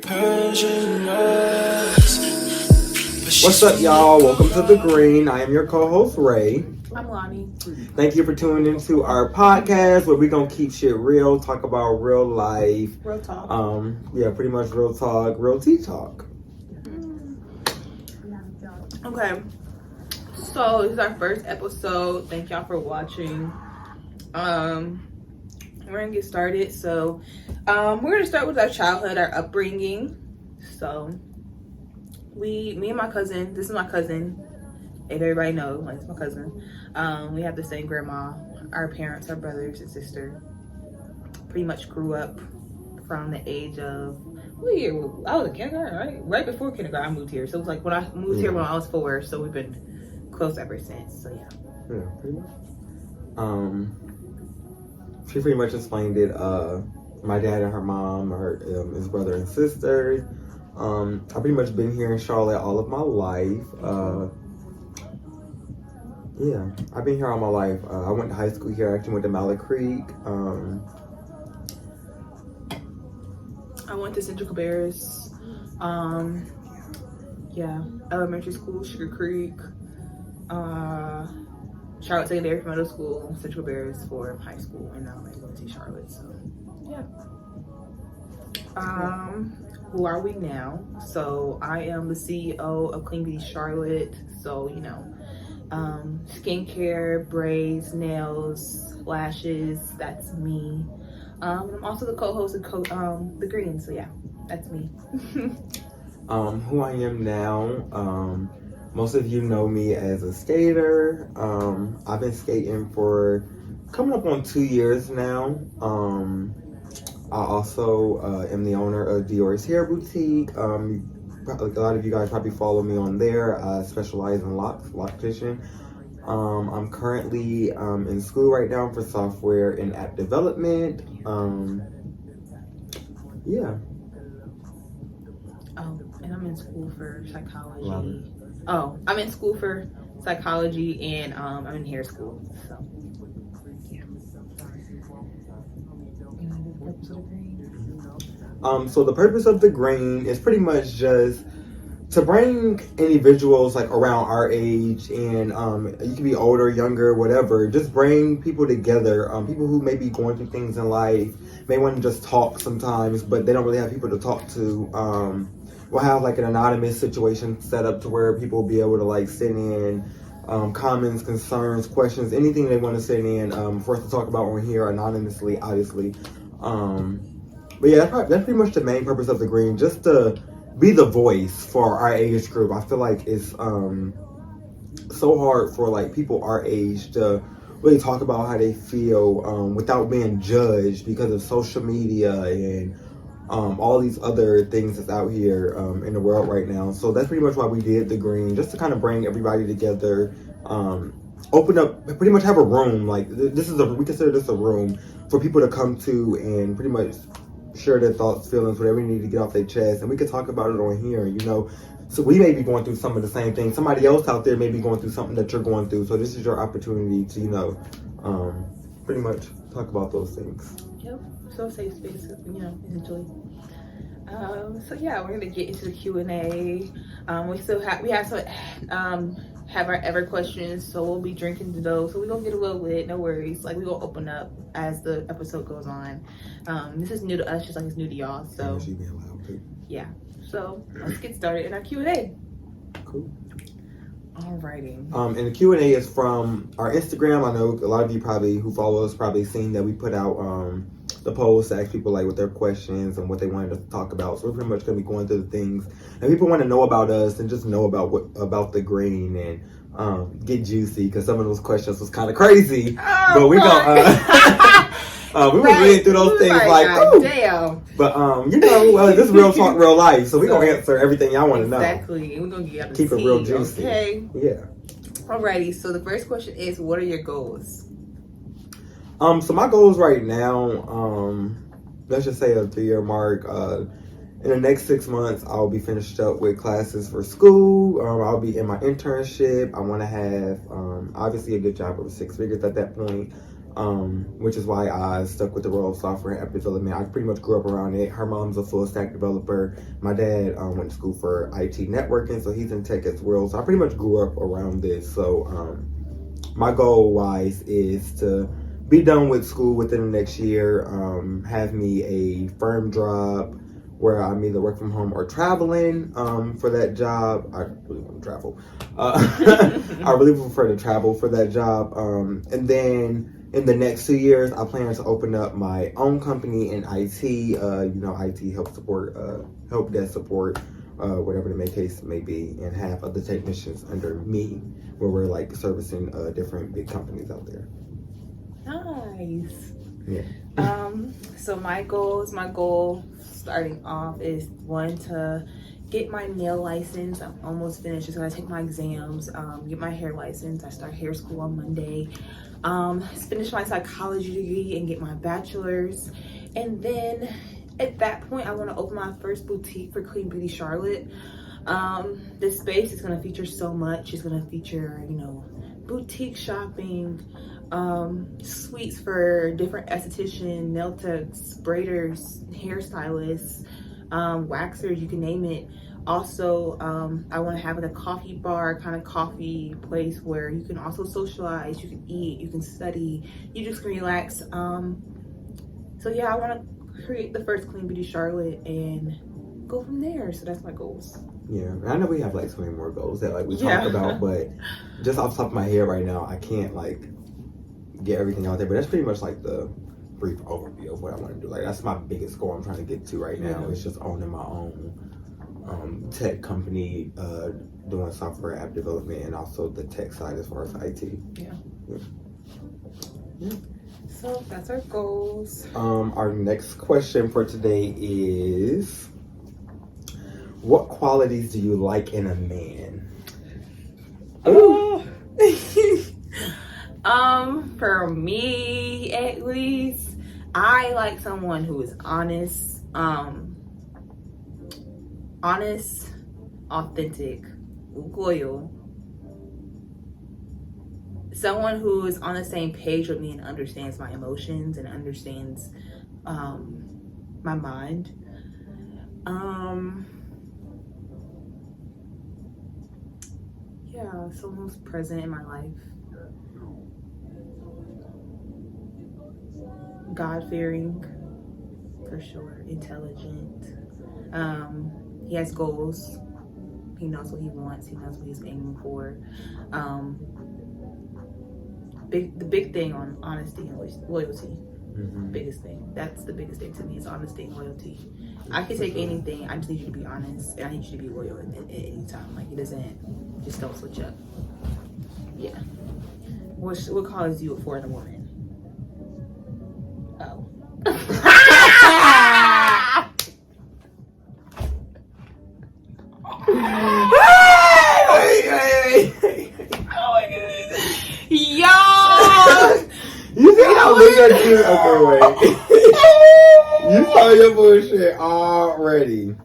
What's up, y'all? Welcome to The Green. I am your co-host, Ray. I'm Lonnie. Thank you for tuning into our podcast where we're going to keep shit real, talk about real life. Real talk. Pretty much real talk, real tea talk. Okay. So this is our first episode. Thank y'all for watching. We're gonna get started. So we're gonna start with our childhood, our upbringing. So me and my cousin, this is my cousin, if everybody knows, like, it's my cousin. We have the same grandma. Our parents, our brothers and sister, pretty much grew up from the age of, I was in kindergarten, right before kindergarten I moved here. So it was like when I moved here when I was 4, so we've been close ever since. So yeah, pretty much. She pretty much explained it. My dad and her mom, his brother and sisters. I've pretty much been here in Charlotte all of my life. I've been here all my life. I went to high school here. I actually went to Mallard Creek. I went to Central Cabarrus. Elementary school, Sugar Creek. Charlotte Secondary for middle school, Central Cabarrus for high school, and now I'm going to Charlotte. So yeah. Who are we now? So I am the CEO of Clean Beauty Charlotte. So skincare, braids, nails, lashes. That's me. I'm also the co-host of The Green. So yeah, that's me. Who I am now. Most of you know me as a skater. I've been skating for coming up on 2 years now. I also am the owner of Dior's Hair Boutique. A lot of you guys probably follow me on there. I specialize in lock fishing. I'm currently in school right now for software and app development. And I'm in school for psychology. I'm in school for psychology, and I'm in hair school. So yeah. So the purpose of The Green is pretty much just to bring individuals like around our age, and you can be older, younger, whatever. Just bring people together. People who may be going through things in life, may want to just talk sometimes, but they don't really have people to talk to. We'll have like an anonymous situation set up to where people will be able to like send in comments, concerns, questions, anything they want to send in for us to talk about on here anonymously, obviously. But yeah, that's pretty much the main purpose of The Green, just to be the voice for our age group. I feel like it's so hard for like people our age to really talk about how they feel without being judged because of social media and all these other things that's out here in the world right now. So that's pretty much why we did The Green, just to kind of bring everybody together, open up, pretty much have a room. Like we consider this a room for people to come to and pretty much share their thoughts, feelings, whatever they need to get off their chest, and we can talk about it on here. So we may be going through some of the same things. Somebody else out there may be going through something that you're going through. So this is your opportunity to pretty much talk about those things. Yep. So safe space, essentially. So yeah, we're gonna get into the Q&A. We have our ever questions, so we'll be drinking to those. So we're gonna get a little lit, no worries. Like, we're gonna open up as the episode goes on. This is new to us, just like it's new to y'all. So yeah. So let's get started in our Q&A. Cool. Alrighty. And the Q&A is from our Instagram. I know a lot of you who follow us probably seen that we put out the post to ask people like what their questions and what they wanted to talk about. So we're pretty much gonna be going through the things and people want to know about us and just know about The Green and get juicy, because some of those questions was kind of crazy. But we gonna we were reading through those things damn. But this is real talk, real life. So we gonna answer everything y'all want to know. Exactly. We're gonna get keep it real juicy. Okay. Yeah. Alrighty. So the first question is, what are your goals? So my goals right now, let's just say a 3-year mark. In the next 6 months, I'll be finished up with classes for school. I'll be in my internship. I want to have, obviously, a good job over 6 figures at that point. which is why I stuck with the role of software app development. I pretty much grew up around it. Her mom's a full stack developer. My dad went to school for IT networking, so he's in tech as well. So I pretty much grew up around this. So my goal wise is to be done with school within the next year, have me a firm job where I'm either work from home or traveling for that job. I really want to travel. I really prefer to travel for that job. And then in the next 2 years, I plan to open up my own company in IT. IT help support, help desk support, whatever the case may be, and have other technicians under me, where we're like servicing different big companies out there. Nice. Yeah. So my goal starting off is one, to get my nail license. I'm almost finished. Just gonna take my exams, get my hair license. I start hair school on Monday. Finish my psychology degree and get my bachelor's. And then at that point, I want to open my first boutique for Clean Beauty Charlotte. This space is gonna feature so much. It's gonna feature, boutique shopping, suites for different esthetician, nail techs, braiders, hairstylists, waxers, you can name it. Also, I want to have a coffee bar, kind of coffee place where you can also socialize, you can eat, you can study, you just can relax. So yeah, I want to create the first Clean Beauty Charlotte and go from there. So that's my goals. Yeah, I know we have like so many more goals that we talked about, but just off the top of my head right now, I can't get everything out there. But that's pretty much the brief overview of what I want to do. That's my biggest goal I'm trying to get to right now. It's just owning my own tech company, doing software app development, and also the tech side as far as IT. Yeah. So that's our goals. Our next question for today is, what qualities do you like in a man? For me, at least, I like someone who is honest, authentic, loyal. Someone who is on the same page with me and understands my emotions and understands my mind. Someone who's present in my life. God-fearing, for sure. Intelligent. He has goals. He knows what he wants. He knows what he's aiming for. The big thing on honesty and loyalty. Biggest thing. That's the biggest thing to me, is honesty and loyalty. I can take anything. I just need you to be honest, and I need you to be loyal at any time. It doesn't, just don't switch up. Yeah. What calls you for in a woman? Oh. Oh my goodness. Y'all! You see how look at you? Okay, wait. You saw your bullshit already.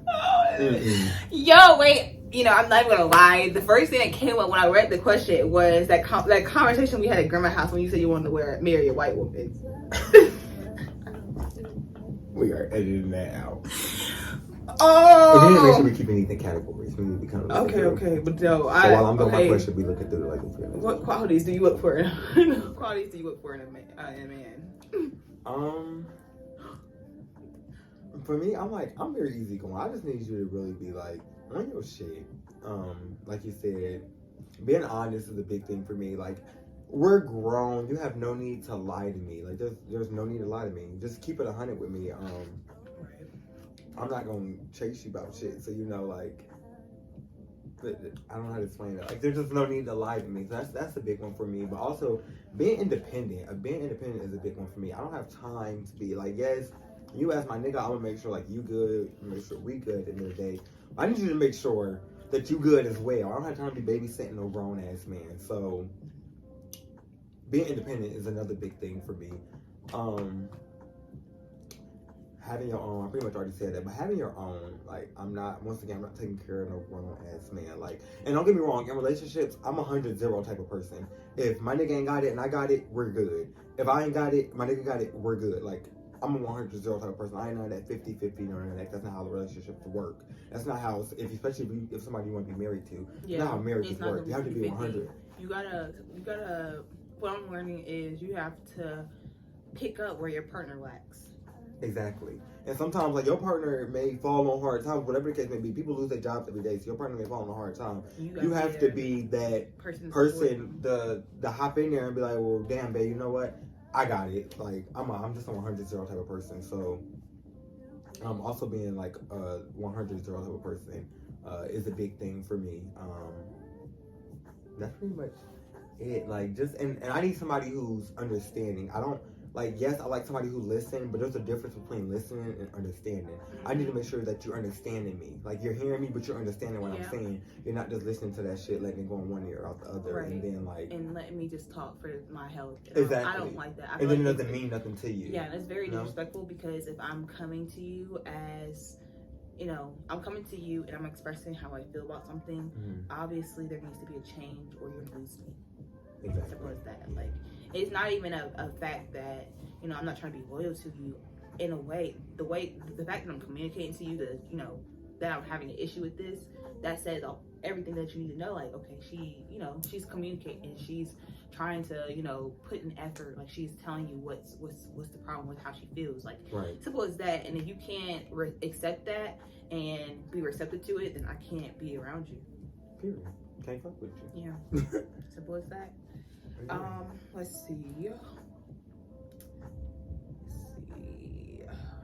Yo, wait. I'm not even gonna lie. The first thing that came up when I read the question was that conversation we had at grandma's house when you said you wanted to marry a white woman. We are editing that out. Oh. We need to make sure we keep anything categories. We need to be kind of okay. But no, so while I'm doing my question, we look at the What qualities do you look for? In a man? For me, I'm very easygoing. I just need you to really be on your shit. Like you said, being honest is a big thing for me. We're grown. You have no need to lie to me. There's no need to lie to me. Just keep it 100 with me. I'm not gonna chase you about shit. So I don't know how to explain it. There's just no need to lie to me. So that's a big one for me. But also being independent. Being independent is a big one for me. I don't have time to be yes, you as my nigga, I'm gonna make sure you good, make sure we good at the end of the day. I need you to make sure that you good as well. I don't have time to be babysitting no grown ass man. So being independent is another big thing for me. having your own, I pretty much already said that, but having your own, like, I'm not taking care of no grown-ass man. Like, and don't get me wrong, in relationships, I'm 100-0 type of person. If my nigga ain't got it and I got it, we're good. If I ain't got it, my nigga got it, we're good. Like, I'm a 100-0 type of person. I ain't none of that 50-50, none of that. That's not how the relationships work. That's not how, especially if somebody you want to be married to. Yeah, not how marriages work. You have to be 50-50. 100. You gotta, what I'm learning is you have to pick up where your partner lacks. Exactly. And sometimes, like, your partner may fall on hard times, whatever the case may be. People lose their jobs every day, so your partner may fall on a hard time. You have to be that person the hop in there and be like, well, damn, babe, you know what? I got it. Like, I'm just a 100-0 type of person. So, also being like a 100-0 type of person is a big thing for me. That's pretty much it. Like, just and I need somebody who's understanding. I don't. Like, yes, I like somebody who listens, but there's a difference between listening and understanding. I need to make sure that you're understanding me. Like, you're hearing me, but you're understanding what I'm saying. You're not just listening to that shit, letting it go in one ear out the other, right. And then, like... And letting me just talk for my health. Exactly. I don't like that. And then it doesn't mean nothing to you. Yeah, and it's very disrespectful because if I'm coming to you as... You know, I'm coming to you and I'm expressing how I feel about something. Obviously, there needs to be a change or you're gonna lose me. Exactly. Simple as that. Like, it's not even a fact that, you know, I'm not trying to be loyal to you. In a way, the fact that I'm communicating to you that, you know, that I'm having an issue with this, that says everything that you need to know. Like, okay, she's communicating, she's trying to, you know, put an effort. Like, she's telling you what's the problem with how she feels. Like, simple as that. And if you can't accept that and be receptive to it, then I can't be around you. Period. Can't fuck with you. Yeah. Simple as that. Let's see.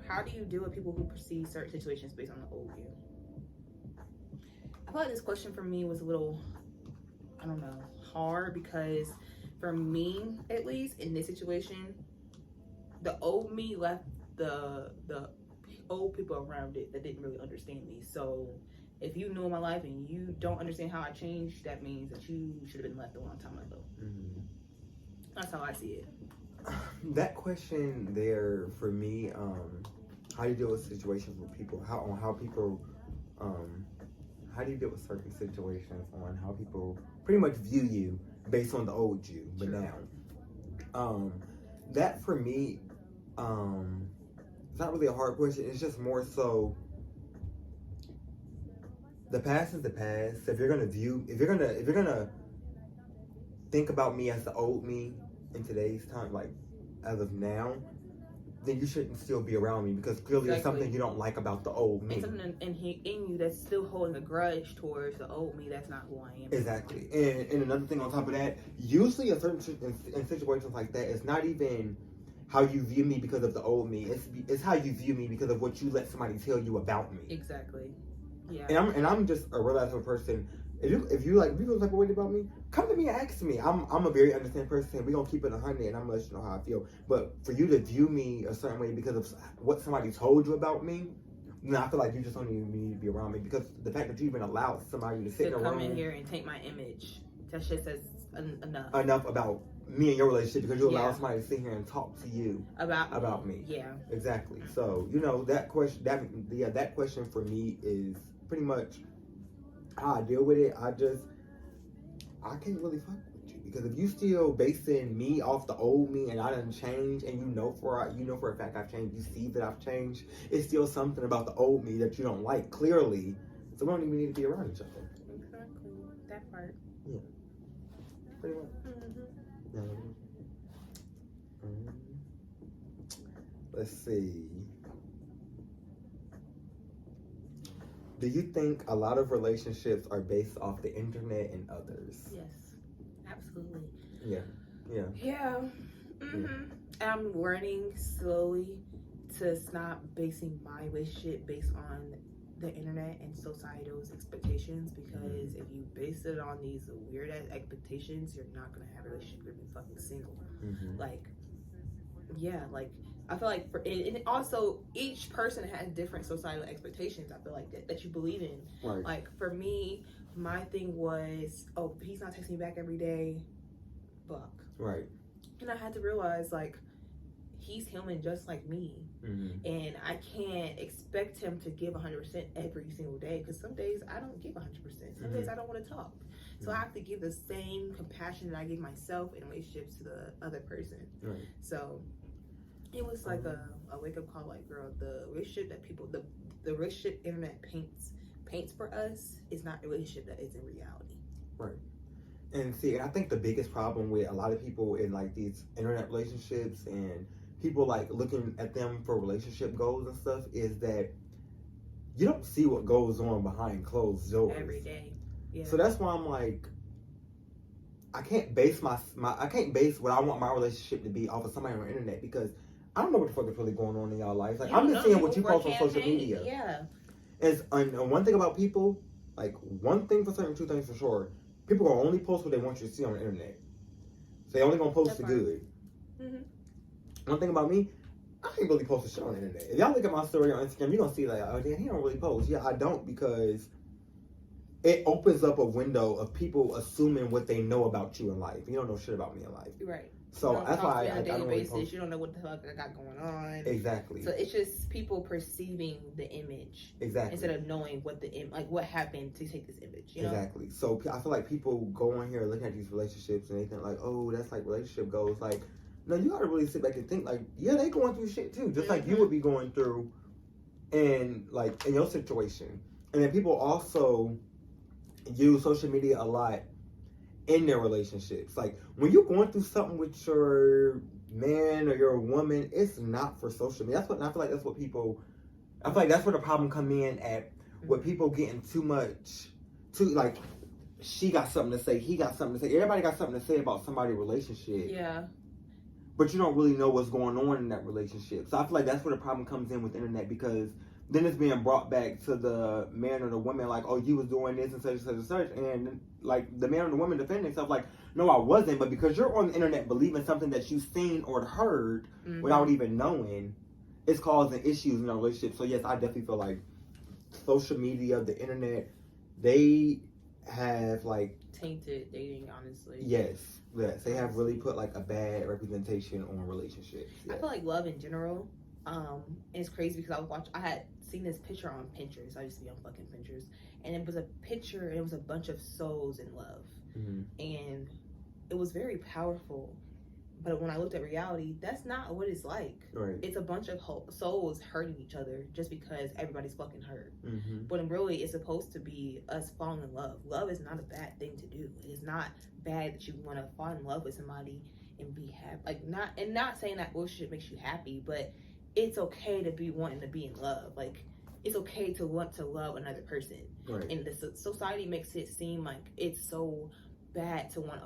How do you deal with people who perceive certain situations based on the old you? I feel like this question for me was a little, I don't know, hard because for me, at least in this situation, the old me left the old people around it that didn't really understand me. So if you knew my life and you don't understand how I changed, that means that you should have been left a long time ago. That's how I see it. That question there for me, how do you deal with situations with people? How do you deal with certain situations on how people pretty much view you based on the old you, but now? That for me, it's not really a hard question. It's just more so the past is the past. If you're gonna think about me as the old me in today's time, like as of now, then you shouldn't still be around me because clearly there's something you don't like about the old me. And something in you that's still holding a grudge towards the old me. That's not who I am. Exactly. And another thing on top of that, usually in situations like that, it's not even how you view me because of the old me. It's how you view me because of what you let somebody tell you about me. Exactly. Yeah. And I'm just a real life person. If you feel like a way about me, come to me and ask me. I'm a very understanding person. We're gonna keep it 100 and I'm gonna let you know how I feel. But for you to view me a certain way because of what somebody told you about me, then I feel like you just don't even need to be around me because the fact that you even allowed somebody to sit in a room, come in here and take my image, that shit says enough. Enough about me and your relationship because you allow somebody to sit here and talk to you about me. Yeah. Exactly. So, you know, that question for me is pretty much how I deal with it. I can't really fuck with you because if you still basing me off the old me and I done changed and you know for a fact I've changed, you see that I've changed, it's still something about the old me that you don't like clearly, so we don't even need to be around each other. Exactly. That part. Yeah. Pretty much. Let's see. Do you think a lot of relationships are based off the internet and others? Yes, absolutely. Yeah. I'm learning slowly to stop basing my relationship based on the internet and societal's expectations because if you base it on these weird ass expectations, you're not gonna have a relationship. You're gonna be fucking single. I feel like and also each person has different societal expectations. I feel like that you believe in. Right. Like for me, my thing was, oh, he's not texting me back every day. Fuck. Right. And I had to realize like he's human just like me. And I can't expect him to give 100% every single day, because some days I don't give 100%. Some days I don't want to talk. So I have to give the same compassion that I give myself in relationships to the other person. Right. So it was like a wake up call, like, girl, the relationship that people, the relationship internet paints for us is not the relationship that is in reality. Right. And see, I think the biggest problem with a lot of people in like these internet relationships and people like looking at them for relationship goals and stuff is that you don't see what goes on behind closed doors every day. Yeah. So that's why I'm like, I can't base I can't base what I want my relationship to be off of somebody on the internet, because I don't know what the fuck is really going on in y'all lives. Like, I'm just seeing what you post on social media. Yeah. And one thing about people, like, one thing for certain, two things for sure, people are only post what they want you to see on the internet. So they only gonna post the good. One thing about me, I ain't really post a shit on the internet. If y'all look at my story on Instagram, you're gonna see like, oh damn, he don't really post. Yeah, I don't, because it opens up a window of people assuming what they know about you in life. You don't know shit about me in life. Right. So that's why on I a daily don't basis. really post. You don't know what the fuck I got going on. Exactly. So it's just people perceiving the image. Exactly. Instead of knowing what what happened to take this image. You know? Exactly. So I feel like people go on here looking at these relationships and they think like, oh, that's like relationship goals. Like, no, you gotta really sit back and think like, yeah, they going through shit too, just like you would be going through, in like in your situation. And then people also use social media a lot in their relationships. Like, when you're going through something with your man or your woman, it's not for social media. I feel like that's what people, I feel like that's where the problem come in at, with people getting too like, she got something to say, he got something to say, everybody got something to say about somebody's relationship. Yeah. But you don't really know what's going on in that relationship. So I feel like that's where the problem comes in with the internet, because then it's being brought back to the man or the woman, like, oh, you was doing this and such and such and such. And like the man or the woman defending themselves, like, no, I wasn't. But because you're on the internet believing something that you've seen or heard without even knowing, it's causing issues in a relationship. So yes, I definitely feel like social media, the internet, they have like tainted dating, honestly. Yes, they have really put like a bad representation on relationships. Yes. I feel like love in general, it's crazy because I had seen this picture on Pinterest. I used to be on fucking Pinterest, and it was a picture, and it was a bunch of souls in love, and it was very powerful. But when I looked at reality, that's not what it's like. Right. It's a bunch of souls hurting each other just because everybody's fucking hurt. But really, it's supposed to be us falling in love. Love is not a bad thing to do. It is not bad that you want to fall in love with somebody and be happy. Like, not saying that relationship makes you happy, but it's okay to be wanting to be in love. Like, it's okay to want to love another person. Right. And the society makes it seem like it's so bad to want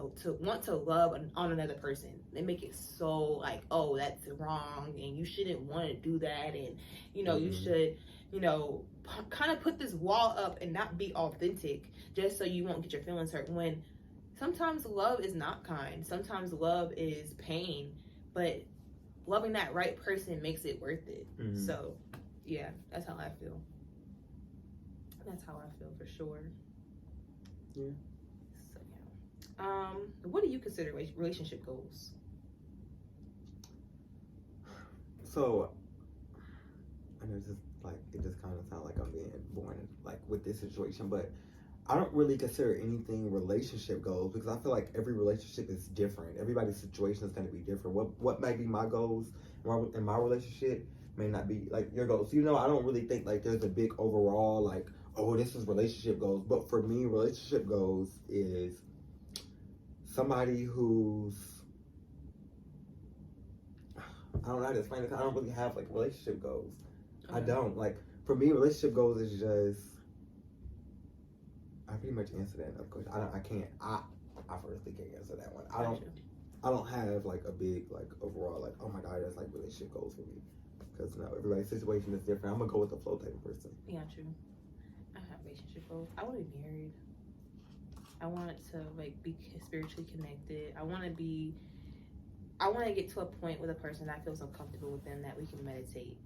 to love on another person. They make it so like, oh, that's wrong, and you shouldn't want to do that, and you should kind of put this wall up and not be authentic just so you won't get your feelings hurt. When sometimes love is not kind, sometimes love is pain, but loving that right person makes it worth it. So yeah, that's how I feel. For sure. Yeah. What do you consider relationship goals? So, I know it just kind of sounds like I'm being born like with this situation, but I don't really consider anything relationship goals, because I feel like every relationship is different. Everybody's situation is going to be different. What might be my goals in my relationship may not be like your goals. So, I don't really think like there's a big overall like, oh, this is relationship goals. But for me, relationship goals is somebody who's, I don't know how to explain this. I don't really have like relationship goals. I don't. Like, for me, relationship goals is just, I pretty much answered that enough question. I personally can't answer that one. I don't have like a big like overall like, oh my god, that's like relationship goals for me. Because everybody's situation is different. I'm gonna go with the flow type of person. Yeah, true. I have relationship goals. I want to be married. I want to like be spiritually connected. I want to get to a point with a person that I feel so comfortable with them that we can meditate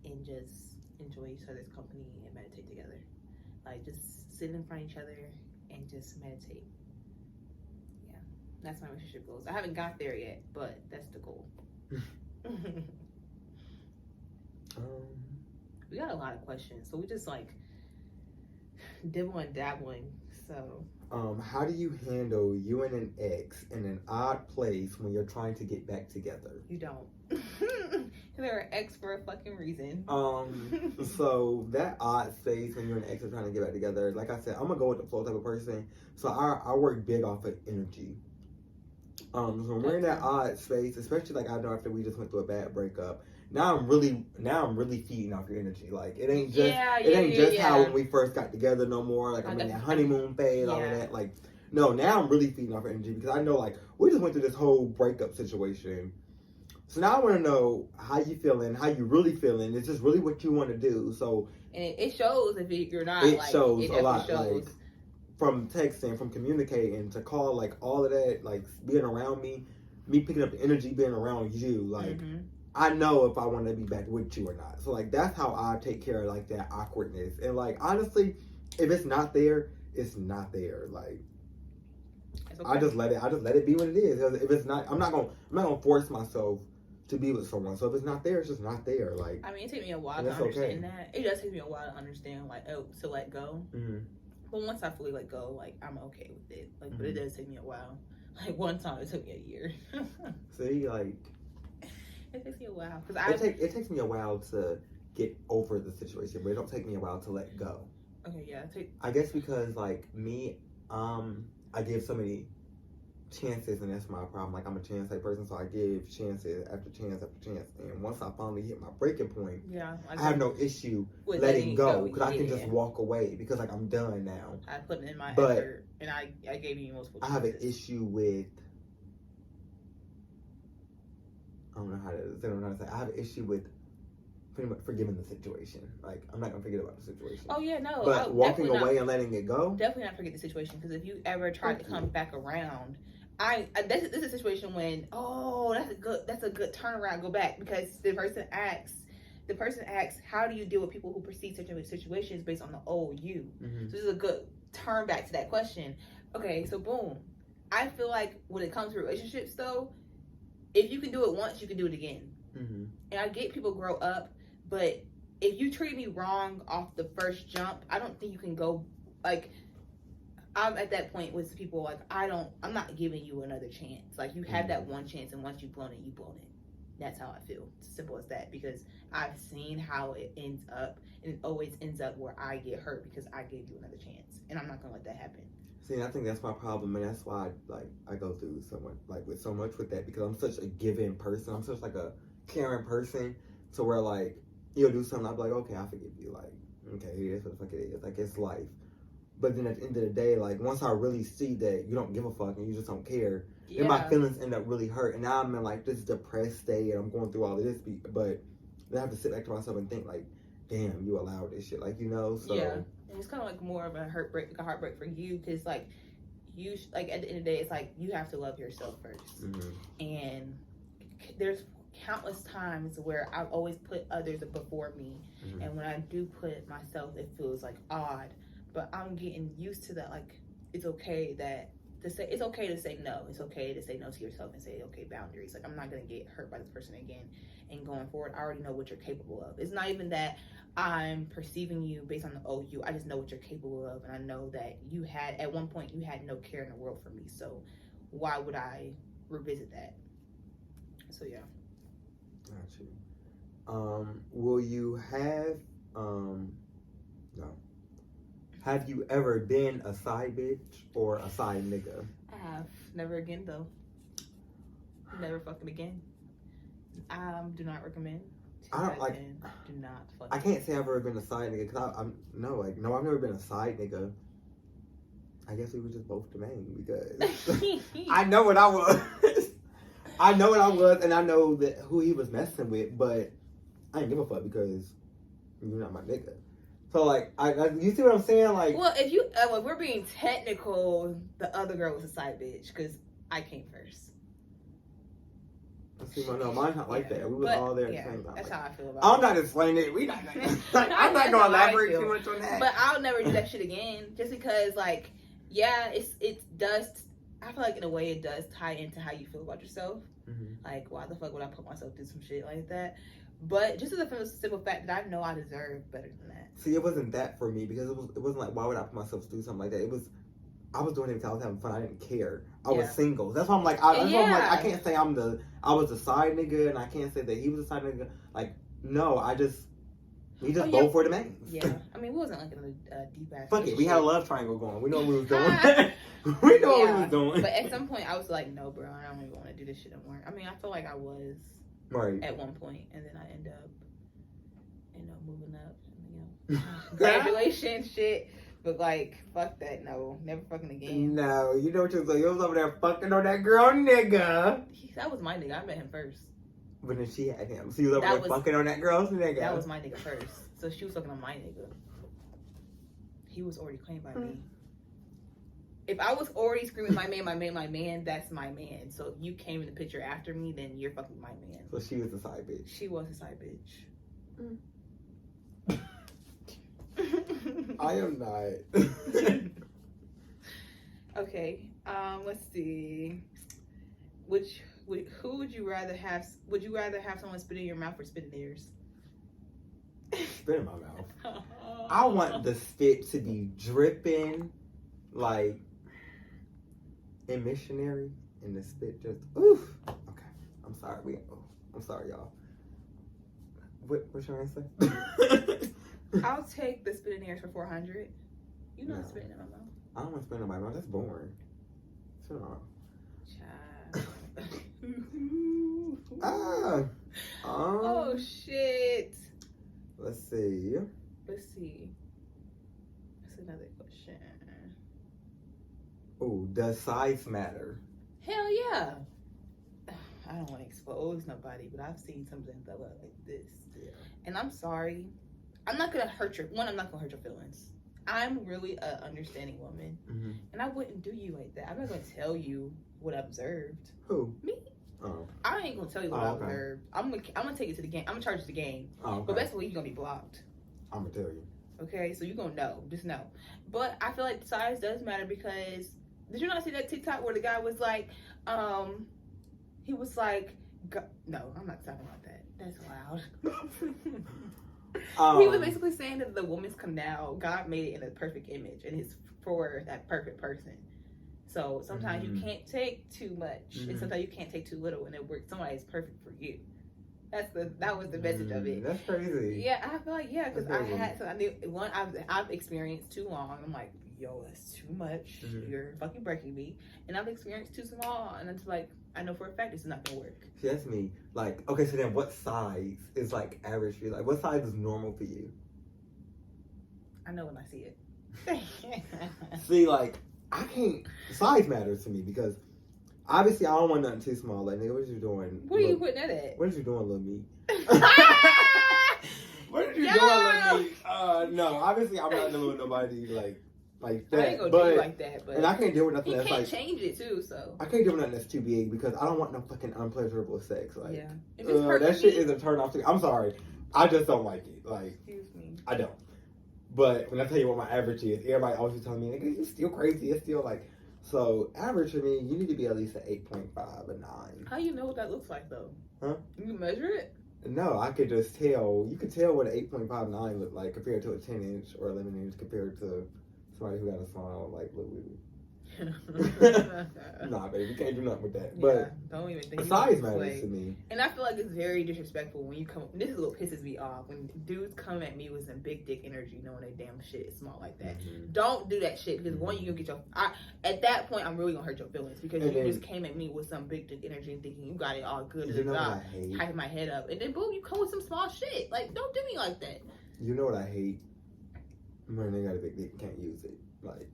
and just enjoy each other's company and meditate together. Like, just sit in front of each other and just meditate. Yeah, that's my relationship goals. I haven't got there yet, but that's the goal. We got a lot of questions, so we just like dabbling. So how do you handle you and an ex in an odd place when you're trying to get back together? you don't. They're an ex for a fucking reason. So that odd space when you and an ex are trying to get back together, like I said, I'm gonna go with the flow type of person. So I work big off of energy. So when we're in that odd space, especially like I know after we just went through a bad breakup, now I'm really feeding off your energy. Like it ain't just how when we first got together no more. Like I'm in that honeymoon phase, all of that. Like no, now I'm really feeding off your energy because I know like we just went through this whole breakup situation. So now I want to know how you feeling, how you really feeling. Is this really what you want to do? So and it shows if you're not. It like, shows it a lot. Shows. Like from texting, from communicating to call, like all of that, like being around me picking up the energy, being around you. Like I know if I want to be back with you or not. So like that's how I take care of like that awkwardness. And like honestly, if it's not there, it's not there. Like. Okay. I just let it be what it is. If it's not, I'm not gonna force myself to be with someone. So if it's not there, it's just not there. Like I mean, it takes me a while to understand that. It does take me a while to understand, like, to let go. But once I fully let go, like I'm okay with it. Like, but it does take me a while. Like one time, it took me a year. See, like it takes me a while because it takes me a while to get over the situation, but it don't take me a while to let go. Okay, yeah. I guess because like me, I give so many chances, and that's my problem. Like I'm a chance type person, so I give chances after chance after chance. And once I finally hit my breaking point, I have no issue with letting go because I can just walk away because like I'm done now. I put in my effort, and I gave you multiple chances. I have an issue with. I don't know how to say. I have an issue with pretty much forgiving the situation. Like I'm not gonna forget about the situation. Oh yeah, no. But walking away and letting it go. Definitely not forget the situation because if you ever try to come back around. This is a situation when that's a good turnaround. Go back because the person asks, how do you deal with people who perceive certain situations based on the old you? So this is a good turn back to that question. Okay, so boom. I feel like when it comes to relationships though, if you can do it once, you can do it again. And I get people grow up, but if you treat me wrong off the first jump, I don't think you can go like. I'm at that point with people like I'm not giving you another chance. Like you have that one chance, and once you've blown it, That's how I feel. It's as simple as that because I've seen how it ends up, and it always ends up where I get hurt because I gave you another chance, and I'm not gonna let that happen. See, I think that's my problem, and that's why I go through so much with that because I'm such a giving person. I'm such like a caring person, to where like you'll do something, I'll be like, okay, I forgive you. Like, okay, it is what the fuck it is. Like it's life. But then at the end of the day, like once I really see that you don't give a fuck and you just don't care, then my feelings end up really hurt. And now I'm in like this depressed state and I'm going through all of this. But then I have to sit back to myself and think like, damn, you allowed this shit. Like, you know, so. Yeah. And it's kind of like more of a heartbreak for you because like you, like at the end of the day, it's like you have to love yourself first. And there's countless times where I've always put others before me. And when I do put myself, it feels like odd. But I'm getting used to that. Like, it's okay to say no. It's okay to say no to yourself and say, okay, boundaries. Like, I'm not going to get hurt by this person again. And going forward, I already know what you're capable of. It's not even that I'm perceiving you based on the old you. I just know what you're capable of. And I know that at one point, you had no care in the world for me. So why would I revisit that? So, yeah. Got you. Will you have, no. Have you ever been a side bitch or a side nigga? I have. Never again, though. Never fucking again. Do not recommend. I don't like. Do not fuck. I can't say I've ever been a side nigga because I've never been a side nigga. I guess we were just both the main because I know what I was. I know what I was, and I know that who he was messing with, but I didn't give a fuck because you're not my nigga. So like, you see what I'm saying? Like, well, if we're being technical, the other girl was a side bitch because I came first. See, no, mine's not like that. We was all there at the same time. That's like, how I feel about it. I'm not explaining it. We not. Like, I'm not gonna elaborate too much on that. But I'll never do that shit again, just because, like, yeah, it does. I feel like in a way it does tie into how you feel about yourself. Like, why the fuck would I put myself through some shit like that? But just as a simple fact that I know I deserve better than that. See, it wasn't that for me because it wasn't like, why would I put myself through something like that? I was doing it because I was having fun. I didn't care. I was single. That's why I'm like, I can't say I was a side nigga, and I can't say that he was a side nigga. Like, no, we just go for the main. Yeah, I mean, we wasn't like in a deep ass. Fuck it, we had a love triangle going. We know what we was doing. We know what we was doing. But at some point, I was like, no, bro, I don't even want to do this shit anymore. I mean, I feel like I was at one point, and then I end up, moving up. Graduation shit. But like, fuck that. No, never fucking again. No, you know what you're saying. You was over there fucking on that girl, nigga. That was my nigga. I met him first. But then she had him. So you was over there fucking on that girl's nigga. That was my nigga first. So she was fucking on my nigga. He was already claimed by me. If I was already screaming my man, that's my man. So if you came in the picture after me, then you're fucking my man. So she was a side bitch. She was a side bitch. I am not. Okay. Let's see. Who would you rather have? Would you rather have someone spit in your mouth or spit in theirs? Spit in my mouth. I want the spit to be dripping, like in missionary, and the spit just oof. Okay, I'm sorry. I'm sorry, y'all. What's your answer? I'll take the spit in theirs for $400. You know, spitting in my mouth. I don't want to spit in my mouth. That's boring. Shut up. Child. Oh shit. Let's see. That's another question. Oh, does size matter? Hell yeah. I don't want to expose nobody, but I've seen something that look like this. Yeah. And I'm sorry. I'm not gonna hurt your feelings. I'm really an understanding woman, and I wouldn't do you like that. I'm not gonna tell you what I observed. Who? Me. Oh. I ain't gonna tell you what I observed. I'm gonna take it to the game. I'm gonna charge it to the game. Oh, okay. But basically, you're gonna be blocked. I'm gonna tell you. Okay, so you're gonna know. Just know. But I feel like size does matter because did you not see that TikTok where the guy was like, he was like, no, I'm not talking about that. That's loud. He was basically saying that the woman's canal, God made it in a perfect image, and it's for that perfect person. So sometimes you can't take too much, and sometimes you can't take too little, and it works. Somebody is perfect for you. That was the message of it. That's crazy. Yeah, I feel like because I knew one. I've experienced too long. I'm like, yo, that's too much. You're fucking breaking me, and I've experienced too small, and it's like I know for a fact it's not gonna work. See, that's me. Like, okay, so then what size is like average for you? Like, what size is normal for you? I know when I see it. See, like, I can't. Size matters to me because obviously I don't want nothing too small. Like, nigga, what you doing? Where are you putting that at? What are you doing, little me? What are you doing, little me? No, obviously I'm not dealing with nobody like that. I ain't gonna do you like that, but and I can't deal with nothing you that's can't like change it too. So I can't deal with nothing that's too big because I don't want no fucking unpleasurable sex. Like, yeah, that shit is a turn off to me. I'm sorry, I just don't like it. Like, excuse me, I don't. But when I tell you what my average is, everybody always be telling me, nigga, you still crazy. It's still like, so average for me, you need to be at least an 8.5, a 9. How you know what that looks like though? Huh? You can measure it? No, I could just tell. You could tell what an 8.59 look like compared to a 10-inch or 11-inch compared to somebody who got a small, like, little booty. Nah, baby, you can't do nothing with that. But don't even think size matters to me. And I feel like it's very disrespectful when you come. This is what pisses me off when dudes come at me with some big dick energy, knowing they damn shit is small like that. Don't do that shit because one, you gonna get your. At that point, I'm really gonna hurt your feelings because you just came at me with some big dick energy and thinking you got it all good. You know what I hate? Hyping my head up, and then boom, you come with some small shit. Like, don't do me like that. You know what I hate? When they got a big dick and can't use it. Like,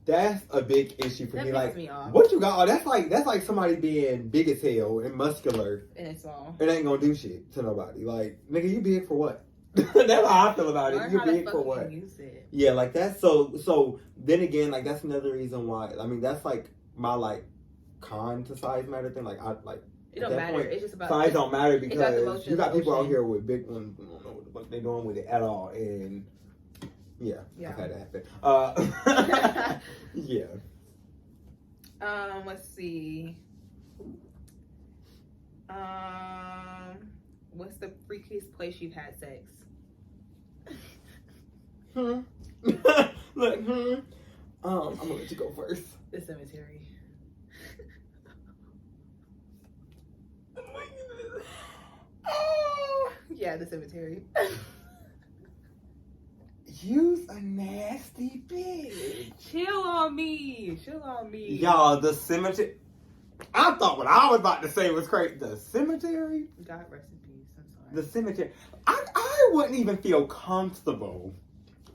that's a big issue for me. Like, what you got? Oh, that's like somebody being big as hell and muscular, and it's small. It ain't gonna do shit to nobody. Like, nigga, you big for what? That's how I feel about it. You big for what? Yeah, like that's so. Then again, like that's another reason why. I mean, that's like my like con to size matter thing. Like I like. It don't matter. It's just about size don't matter because you got people out here with big ones who don't know what they're doing with it at all, and yeah. I've had that happen. Yeah. Let's see. What's the freakiest place you've had sex? Look, I'm gonna let you go first. The cemetery. Yeah, the cemetery. You's a nasty bitch. Chill on me. Y'all, the cemetery. I thought what I was about to say was crazy. The cemetery? God rest in peace. I'm sorry. The cemetery. I wouldn't even feel comfortable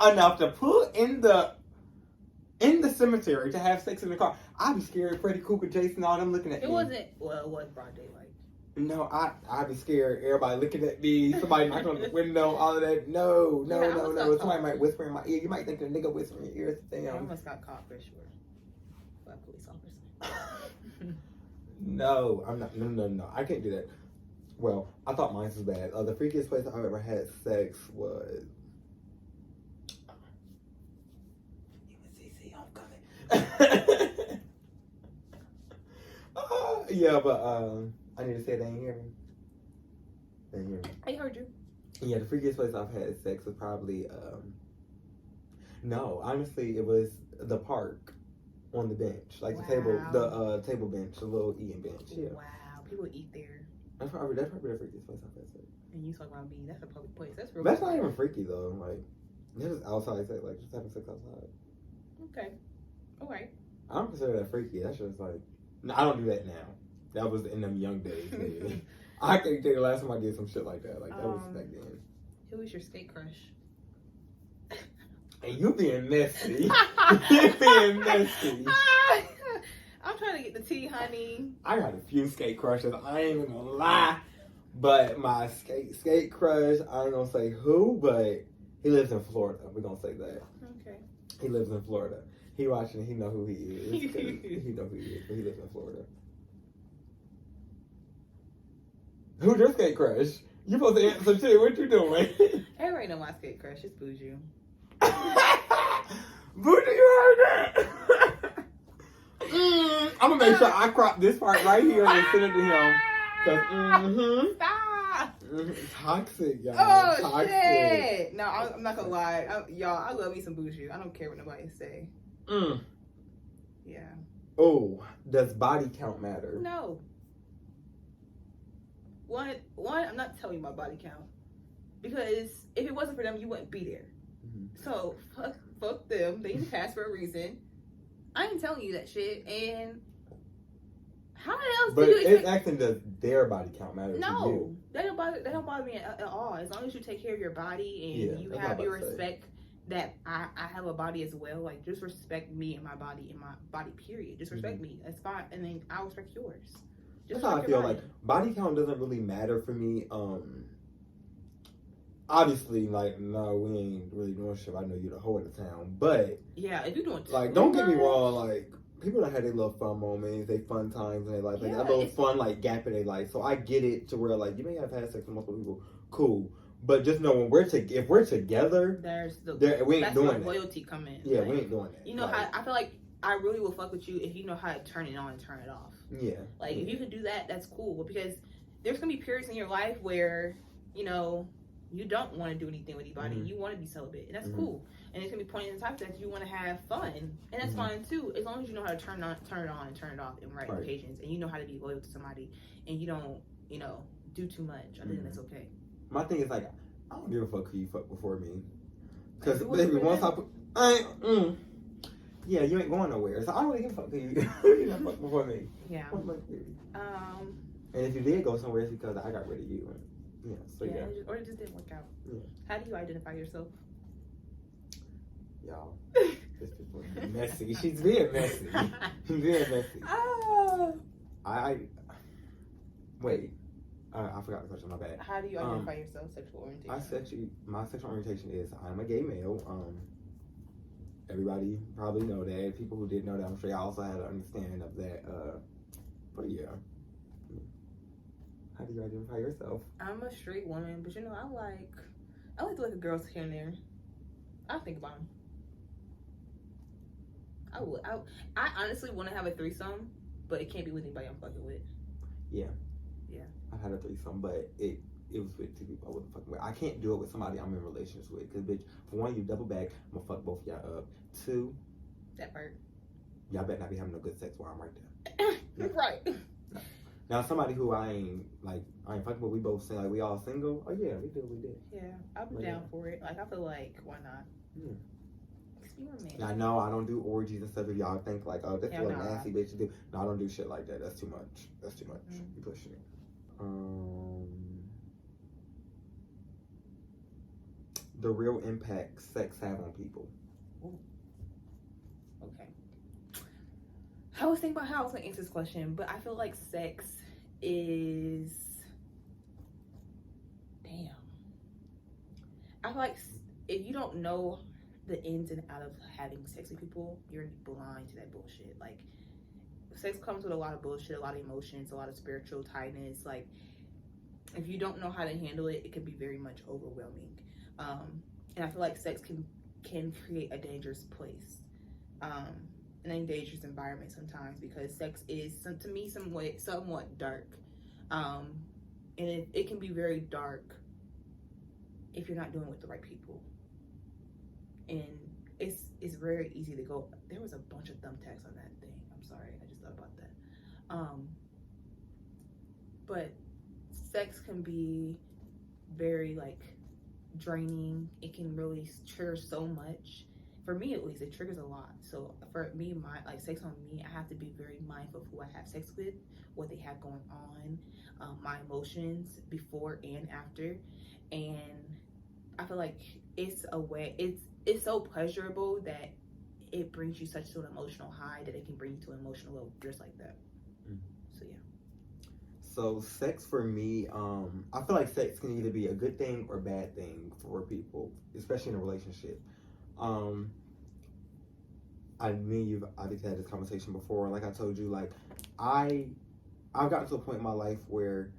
enough to put in the cemetery to have sex in the car. I'd be scared Freddy Krueger, Jason, all them looking at me. It wasn't broad daylight. No, I'd be scared. Everybody looking at me. Somebody knocking on the window. All of that. No. Somebody might whisper in my ear. You might think the nigga whispering in your ear. I almost got caught for sure by a police officer. No, I'm not. No. I can't do that. Well, I thought mine was bad. The freakiest place I've ever had sex was. UNCC homecoming. Yeah, but I need to say they ain't hear me. They ain't hear me. I heard you. Yeah, the freakiest place I've had sex was probably no, honestly, it was the park on the bench, like the table bench, the little eating bench. Yeah. Wow, people eat there. That's probably the freakiest place I've had sex. And you talk about me? That's a public place. That's real. That's not even freaky though. Like, that's just outside sex, like just having sex outside. Okay. All right. I don't consider that freaky. That's just like, no, I don't do that now. That was in them young days. Maybe. I can't think the last time I did some shit like that. Like that was back then. Who was your skate crush? And you being messy. You being messy. I'm trying to get the tea, honey. I got a few skate crushes. I ain't even gonna lie. But my skate crush, I ain't gonna say who, but he lives in Florida. We're gonna say that. Okay. He lives in Florida. He watching, he know who he is. He know who he is, but he lives in Florida. Who's your skate crush? You supposed to answer too. What you doing? Everybody know my skate crush. It's Buju. Buju, you heard that? I'm gonna make sure I crop this part right here and send it to him. Cause Stop. Toxic, y'all. Oh Toxic. shit! No, I'm not gonna lie, y'all. I love me some Buju. I don't care what nobody say. Yeah. Oh, does body count matter? No. One. I'm not telling you my body count because if it wasn't for them, you wouldn't be there. So fuck them. They need pass for a reason. I ain't telling you that shit. And how else but do you expect? it's asking, does their body count matter to you? No, they don't bother me at all. As long as you take care of your body and you have your respect that I have a body as well. Like, just respect me and my body period. Just respect me. That's fine. And then I'll respect yours. That's how I feel. Like, body count doesn't really matter for me. Obviously, like, no, we ain't really doing shit. I know you the whole of the town, but yeah, if you doing like, don't get me wrong. Like, people that had their little fun moments, they fun times in their life, like that little fun like gap in their life. So I get it to where like you may have had sex with multiple people, cool. But just know when if we're together, we ain't doing that. Loyalty come in. Yeah, we ain't doing that. You know how I feel like I really will fuck with you if you know how to turn it on and turn it off. Yeah. Like if you can do that, that's cool. Because there's gonna be periods in your life where you don't want to do anything with anybody. You want to be celibate, and that's cool. And it's gonna be points in time that you want to have fun, and that's fine too. As long as you know how to turn it on and turn it off in right occasions, and you know how to be loyal to somebody, and you don't, do too much. I think that's okay. My thing is like, I don't give a fuck who you fuck before me, because baby, once I yeah, you ain't going nowhere. So I don't really give a fuck who you not fuck before me. Yeah. And if you did go somewhere, it's because I got rid of you. Yeah, so yeah. Or it just didn't work out. Yeah. How do you identify yourself? Y'all, this people messy. She's being messy. She's being messy. Wait. I forgot the question. My bad. How do you identify yourself? Sexual orientation. My sexual orientation is I'm a gay male. Everybody probably know that. People who didn't know that, I'm sure y'all also had an understanding of that. But yeah. How do you identify yourself? I'm a straight woman, but I like to look at girls here and there. I think about them. I would. I honestly want to have a threesome, but it can't be with anybody I'm fucking with. Yeah. Yeah. I've had a threesome, but it it was with two people I wasn't fucking with. I can't do it with somebody I'm in relationships with. Because, bitch, for one, you double back, I'm gonna fuck both of y'all up. Two, that part. Y'all better not be having no good sex while I'm right there. No. Right. No. Now, somebody who I ain't fucking with, we both say, like, we all single. Oh, yeah, we did. Yeah, I'm down for it. Like, I feel like, why not? Yeah. Experiment. I know I don't do orgies and stuff. If y'all think, like, oh, this is what no. nasty bitch to do. No, I don't do shit like that. That's too much. You pushing it. The real impact sex have on people. Ooh. Okay. I was thinking about how I was gonna answer this question, but I feel like sex is, damn. I feel like if you don't know the ins and out of having sex with people, you're blind to that bullshit. Like, sex comes with a lot of bullshit, a lot of emotions, a lot of spiritual tightness. Like, if you don't know how to handle it, it can be very much overwhelming. And I feel like sex can create a dangerous place, an dangerous environment sometimes, because sex is, to me, somewhat dark, and it can be very dark if you're not doing it with the right people. And it's very easy to go. There was a bunch of thumbtacks on that thing. I'm sorry, I just thought about that. But sex can be very, like, draining. It can really trigger so much. For me, at least, it triggers a lot. So for me, sex on me, I have to be very mindful of who I have sex with, what they have going on, my emotions before and after. And I feel like it's a way, it's so pleasurable that it brings you such an emotional high that it can bring you to an emotional low just like that. So yeah. So sex for me, I feel like sex can either be a good thing or a bad thing for people, especially in a relationship. Me and you've obviously had this conversation before. Like I told you, like I've gotten to a point in my life where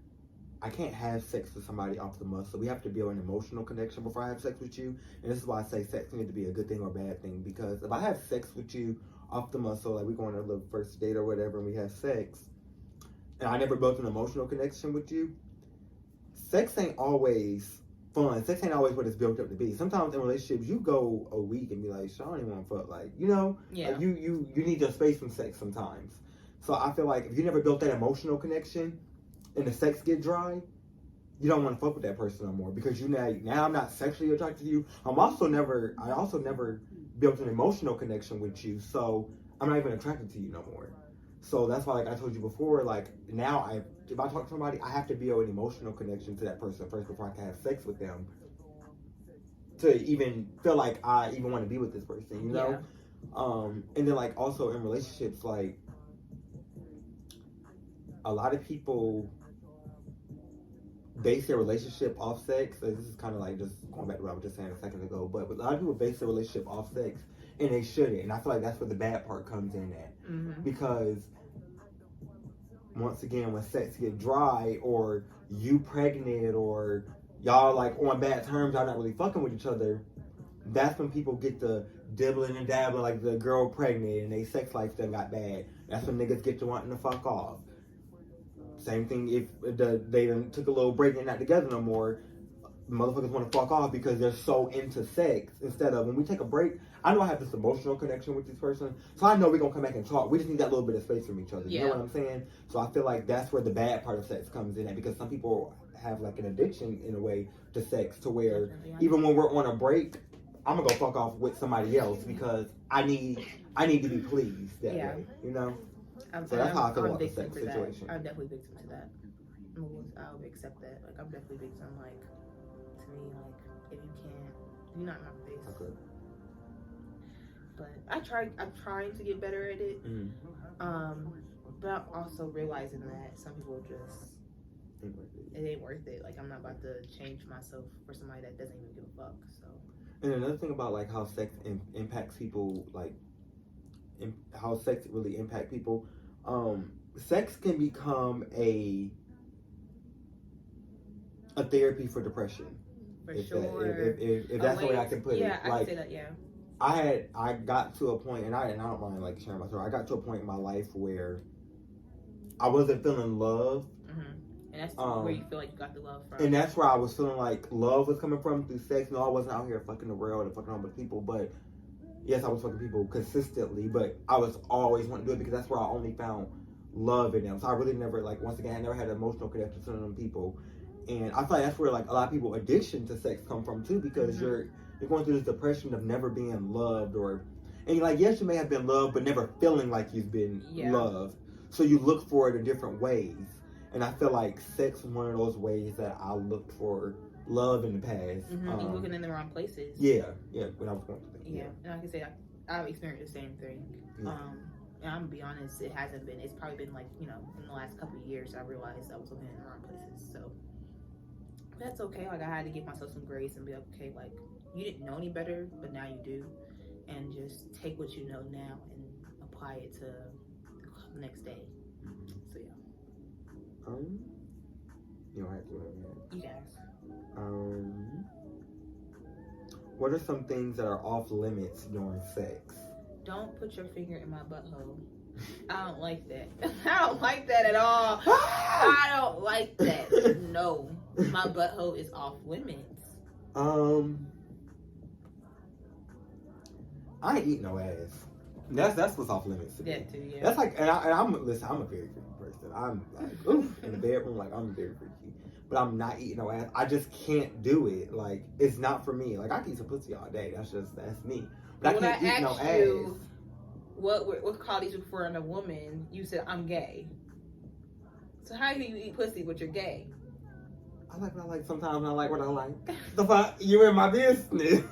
I can't have sex with somebody off the muscle. We have to build an emotional connection before I have sex with you. And this is why I say sex can either be a good thing or a bad thing. Because if I have sex with you off the muscle, like we go on a little first date or whatever, and we have sex, and I never built an emotional connection with you, sex ain't always fun. Sex ain't always what it's built up to be. Sometimes in relationships, you go a week and be like, "I don't even want to fuck." Like, you know, yeah. Like you need your space from sex sometimes. So I feel like if you never built that emotional connection and the sex get dry, you don't want to fuck with that person no more, because now I'm not sexually attracted to you. I also never built an emotional connection with you, so I'm not even attracted to you no more. So that's why, like I told you before, like now if I talk to somebody, I have to build an emotional connection to that person first before I can have sex with them, to even feel like I even want to be with this person, you know? Yeah. And then like also in relationships, like a lot of people base their relationship off sex. So this is kind of like just going back to what I was just saying a second ago, but a lot of people base their relationship off sex, and they shouldn't. And I feel like that's where the bad part comes in at. Because once again, when sex get dry, or you pregnant, or y'all like on bad terms, y'all not really fucking with each other, that's when people get the dibbling and dabbling, like the girl pregnant and they sex life done got bad. That's when niggas get to wanting to fuck off. Same thing if they done took a little break and not together no more. Motherfuckers want to fuck off because they're so into sex, instead of when we take a break, I know I have this emotional connection with this person, so I know we're gonna come back and talk. We just need that little bit of space from each other. You know what I'm saying? So I feel like that's where the bad part of sex comes in at, because some people have like an addiction in a way to sex, to where even when we're on a break, I'm gonna go fuck off with somebody else because I need to be pleased that way. You know? So that's how I feel about the sex situation. I'm definitely victim to that. I'll accept that. Like, I'm definitely victim. Like, to me, like, if you can't, you're not in my face. Okay. But I'm trying to get better at it. But I'm also realizing that some people just, it ain't worth it. Like, I'm not about to change myself for somebody that doesn't even give a fuck. So. And another thing about like how sex impacts people, like how sex really impact people, sex can become a therapy for depression. For sure. If that's the way I can put it. Yeah, I can say that. Yeah. I got to a point, and I don't mind like sharing my story. I got to a point in my life where I wasn't feeling love, And that's where you feel like you got the love from. And that's where I was feeling like love was coming from, through sex. No, I wasn't out here fucking the world and fucking all with people, but yes, I was fucking people consistently, but I was always wanting to do it because that's where I only found love in them. So I really never, like, once again, I never had an emotional connection to them people. And I feel like that's where, like, a lot of people addiction to sex come from too, because you're going through this depression of never being loved, and you're like, yes, you may have been loved, but never feeling like you've been loved. So you look for it in different ways. And I feel like sex was one of those ways that I looked for love in the past. You're looking in the wrong places. Yeah, when I was going through that. Yeah, and like I say, I've experienced the same thing. Yeah. And I'm gonna be honest, it hasn't been. It's probably been like, in the last couple of years, I realized I was looking in the wrong places. So that's okay. Like, I had to give myself some grace and be like, okay, like, you didn't know any better, but now you do, and just take what you know now and apply it to the next day. So yeah. You don't have to know that. You guys. What are some things that are off limits during sex? Don't put your finger in my butthole. I don't like that. I don't like that at all. I don't like that. No. My butthole is off limits. I ain't eating no ass. That's what's off limits to me. That too, yeah. That's like, and I'm a very freaky person. I'm like, oof, in the bedroom, like, I'm very freaky. But I'm not eating no ass. I just can't do it. Like, it's not for me. Like, I can eat some pussy all day. That's me. But I can't eat no ass. What qualities you prefer in a woman? You said I'm gay. So how do you eat pussy but you're gay? I like what I like sometimes, and I like what I like. The fuck, you in my business.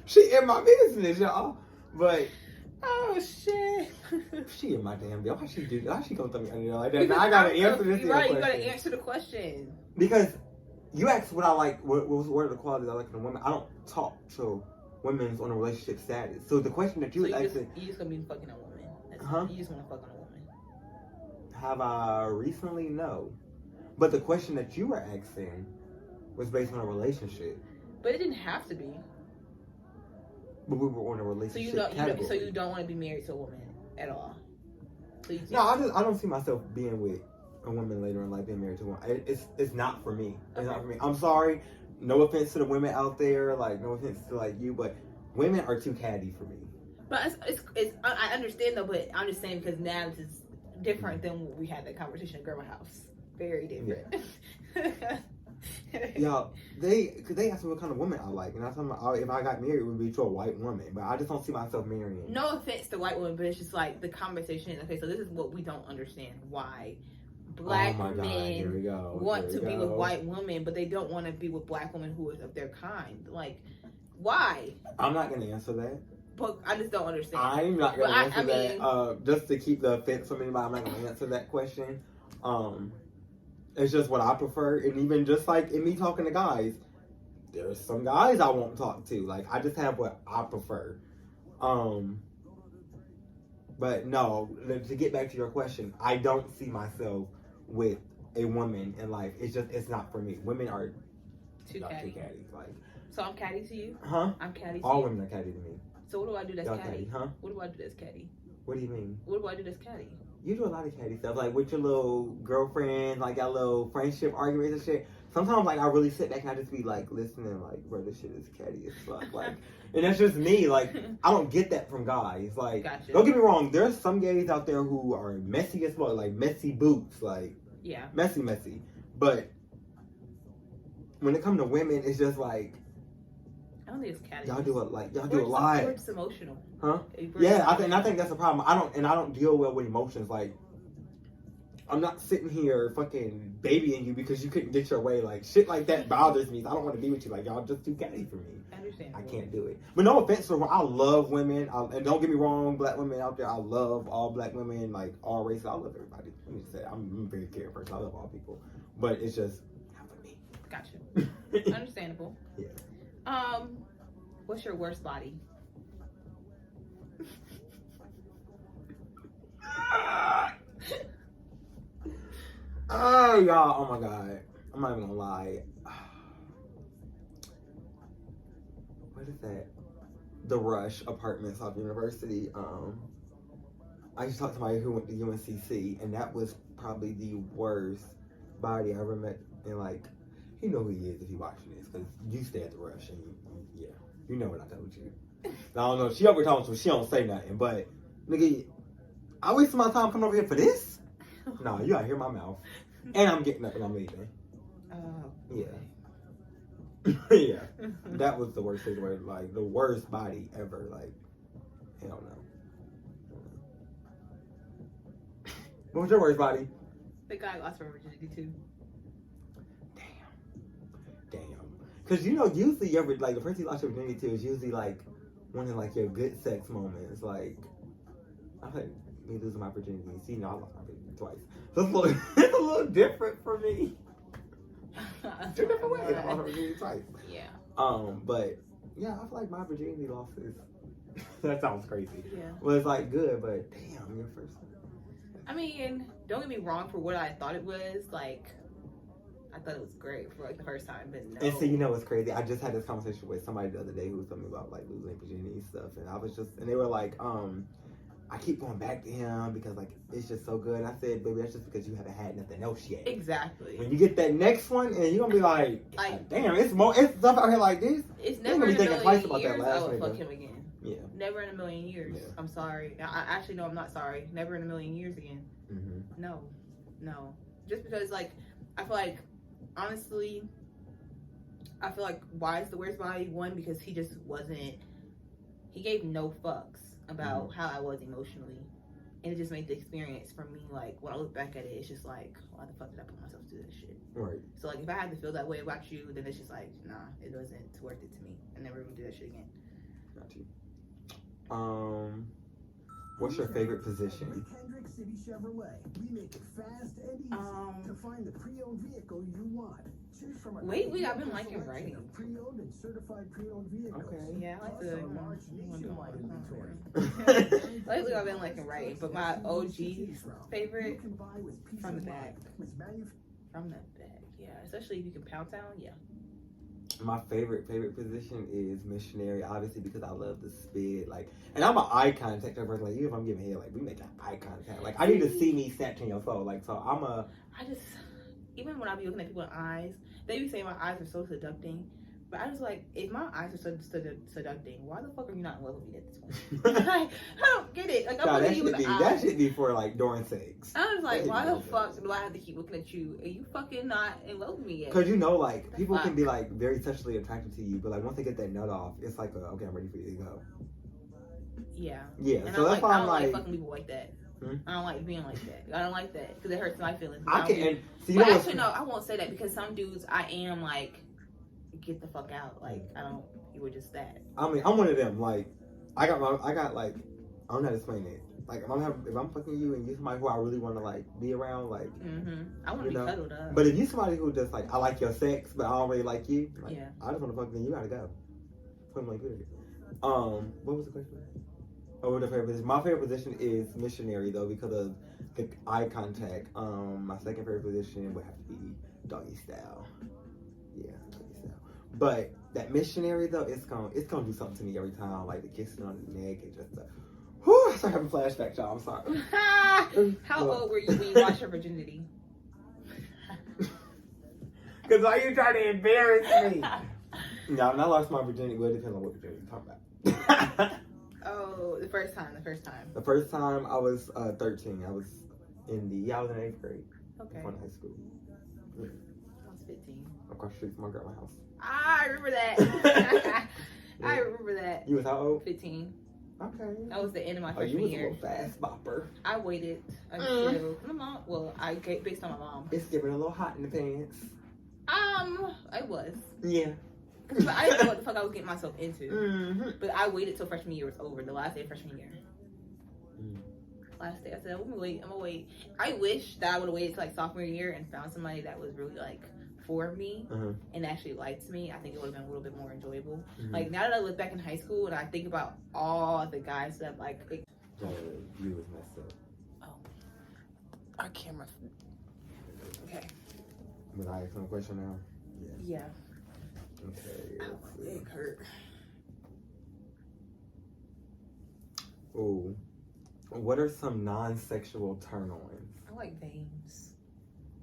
She in my business, y'all. But oh shit. She in my damn bill. Why she gonna throw me under there like that? Now I gotta answer this. Right, you gotta answer the question. Because you asked what I like. What are the qualities I like in a woman? I don't talk to women's on a relationship status. So the question that you so asked, you just gonna be fucking a woman. You just wanna fuck on a woman. Have I recently? No. But the question that you were asking was based on a relationship. But it didn't have to be. But we were on a relationship. So you don't want to be married to a woman at all. So no, I don't see myself being with a woman later in life, being married to one. It's not for me. It's not for me. I'm sorry. No offense to the women out there. Like, no offense to like you, but women are too catty for me. But it's I understand though. But I'm just saying because now this is different than when we had that conversation at Grandma House. Very different. Yeah. Y'all, they asked me what kind of woman I like, and I told them if I got married, it would be to a white woman. But I just don't see myself marrying. No offense to white women, but it's just like the conversation. Okay, so this is what we don't understand: why black men want to be with white women, but they don't want to be with black women who is of their kind. Like, why? I'm not gonna answer that. But I just don't understand. I'm not gonna answer that. Just to keep the offense from anybody, I'm not gonna answer that question. It's just what I prefer, and even just like in me talking to guys, there's some guys I won't talk to. Like, I just have what I prefer. But no, to get back to your question, I don't see myself with a woman in life. It's not for me. Women are too catty. Like, so I'm catty to you? Huh? I'm catty to all you? Women are catty to me. So what do I do that's catty? Huh? What do I do that's catty? What do you mean? What do I do that's catty? You do a lot of catty stuff, like with your little girlfriend, like got little friendship arguments and shit. Sometimes, like, I really sit back and I just be like listening, like, bro, this shit is catty as fuck. Like, and that's just me. Like, I don't get that from guys. Like, gotcha. Don't get me wrong. There's some gays out there who are messy as fuck, like messy boots, like, yeah, messy. But when it comes to women, it's just like, I don't think it's catty. Y'all do a lot. It's emotional. Huh? Yeah, I think that's a problem. I don't deal well with emotions. Like, I'm not sitting here fucking babying you because you couldn't get your way. Like, shit like that bothers me. I don't want to be with you. Like, y'all just too catty for me. I understand. I can't do it. But no offense to I love women. And don't get me wrong, black women out there. I love all black women, like all races. I love everybody. Let me just say, I'm a very caring person. I love all people. But it's just not for me. Gotcha. Understandable. Yeah. What's your worst body? Oh, y'all. Oh, my God. I'm not even gonna lie. What is that? The Rush Apartments South University. I used to talk to somebody who went to UNCC, and that was probably the worst body I ever met, and like, he know who he is if he watching this, because you stay at the Rush, and you know what I told you. I don't know, she over talking, so she don't say nothing, but nigga, I wasted my time coming over here for this? Nah, you gotta hear my mouth. And I'm getting up and I'm leaving. Oh. Yeah. Yeah. That was the worst situation. Like, the worst body ever. Like, hell no. What was your worst body? The guy lost her virginity too. Damn. Because, you know, usually, like, the person you lost your virginity to is usually, like, one of, like, your good sex moments. Like, I think me losing my virginity. See, no, I lost my virginity twice. So it's a little different for me. Two different ways. I lost my virginity twice. Yeah. But yeah, I feel like my virginity loss is that sounds crazy. Yeah. Well, it's like good, but damn, your first one. I mean, don't get me wrong, for what I thought it was, like, I thought it was great for like the first time, but no. And so, you know what's crazy? I just had this conversation with somebody the other day who was telling me about like losing virginity and stuff, and I was just, and they were like, I keep going back to him because like it's just so good. And I said, baby, that's just because you haven't had nothing else yet. Exactly. When you get that next one, and you're gonna be like damn, it's stuff out here like this. It's never in a million years I would fuck nigga. him again. Yeah. Never in a million years. Yeah. I'm sorry. I actually no, I'm not sorry. Never in a million years again. Mm-hmm. No. Just because like I feel like honestly, I feel like why is the worst body? One, because he just wasn't. He gave no fucks about how I was emotionally, and it just made the experience for me like when I look back at it, it's just like why the fuck did I put myself through this shit? Right. So like if I had to feel that way about you, then it's just like nah, it wasn't worth it to me. I never would do that shit again. Got you. What's your favorite position? Hendrick City Chevrolet. We make it fast and easy to find the pre-owned vehicle you want. Choose from a lately I've been liking writing. Pre-owned and certified pre-owned vehicles. Okay. Yeah, I like the the large nationwide inventory. Lately I've been liking writing, but my OG favorite from the back. From the back, yeah. Especially if you can pound town, yeah. My favorite position is missionary, obviously because I love the spit. Like, and I'm an eye contact person. Like, even if I'm giving head, like we make an eye contact. Like, I need to see me snatch in your soul. Like, so I just even when I be looking at people's eyes, they be saying my eyes are so seducting. But I just like, if my eyes are so seducting, why the fuck are you not in love with me at this point? Like, I don't get it. Like, I'm looking at you with the eyes. That should be for like during sex. I was like, why the fuck do I have to keep looking at you? Are you fucking not in love with me yet? Because you know, like people can be like very sexually attracted to you, but like once they get that nut off, it's like, okay, I'm ready for you to go. Yeah. Yeah. And so that's why I I'm don't like fucking people like that. I don't like being like that. I don't like that because it hurts my feelings. Actually, no, I won't say that because some dudes, I am like, get the fuck out. Like, I don't, you were just that. I mean, I'm one of them. Like, I got like, I don't know how to explain it. Like, if I'm fucking you and you're somebody who I really want to like be around, like, I want to be cuddled up. But if you're somebody who just like, I like your sex, but I don't really like you, like, yeah, I just want to fuck you. You gotta go. Point blank period. What was the question? Oh, what the favorite position? My favorite position is missionary though because of the eye contact. My second favorite position would have to be doggy style. Yeah, doggy style. But that missionary though, it's gonna do something to me every time. Like the kissing on the neck and just whew, I start having flashbacks, y'all. I'm sorry. How old were you when you lost your virginity? Because why you trying to embarrass me? No, when I lost my virginity, well, it depends on what virginity you're talking about. Oh, the first time. The first time I was 13. I was in 8th grade. Okay. From high school. Yeah. I was 15. Across the street from my grandma's house. I remember that. I remember that. You was how old? 15. Okay. That was the end of my freshman year. You was a little fast bopper. I waited until my mom. Well, based on my mom. It's giving a little hot in the pants. I was. Yeah. I didn't know what the fuck I was getting myself into. But I waited till freshman year was over. The last day of freshman year. Last day, I said, I'm gonna wait. I wish that I would have waited till like sophomore year and found somebody that was really like for me and actually liked me. I think it would have been a little bit more enjoyable. Like now that I look back in high school and I think about all the guys that like. You was messed up. Oh, our camera. Okay. Was I asking a question now? Yeah. Okay. Ow, my leg hurt. Oh. What are some non-sexual turn-ons? I like veins.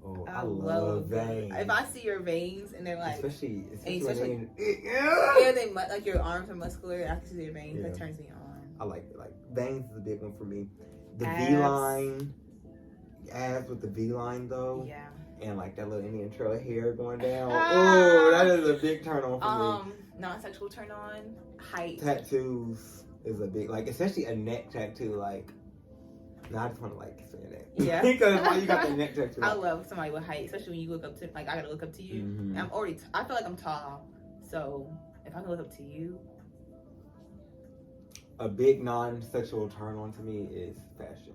Oh, I love veins. If I see your veins and they're like, especially when when yeah, they like your arms are muscular. I can see your veins. Yeah. That turns me on. I like it. Like veins is a big one for me. The Abs. V line, abs with the V line though, Yeah. and like that little Indian trail hair going down. Ah. Oh, that is a big turn on for me. Non-sexual turn on. Height. Tattoos is a big, like, especially a neck tattoo. Like, no, I just want to like say that. Yeah. Because why you got the neck tattoo? I love somebody with height, especially when you look up to, like, I gotta look up to you. Mhm. I'm already, I feel like I'm tall, so if I can look up to you. A big non-sexual turn on to me is fashion.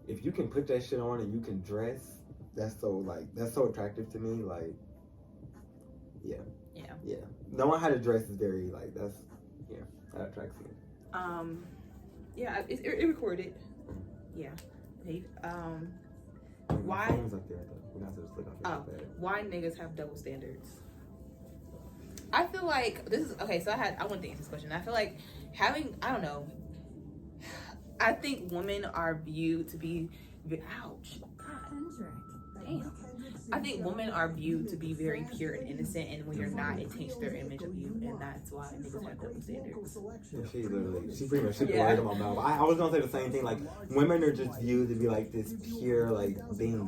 If you can put that shit on and you can dress, that's so attractive to me. Like, yeah. Knowing how to dress is very like that attracts me. Yeah, it recorded. Yeah. Why? Phone's up there though. We're not supposed to look up there. Why niggas have double standards? I feel like this is okay. So I want to answer this question. I feel like I don't know. I think women are viewed to be, ouch, God, damn. I think women are viewed to be very pure and innocent, and when you're not, it taints their image of you, and that's why niggas have double standards. Yeah, she pretty much took the word in my mouth. I was gonna say the same thing. Like, women are just viewed to be like this pure like being.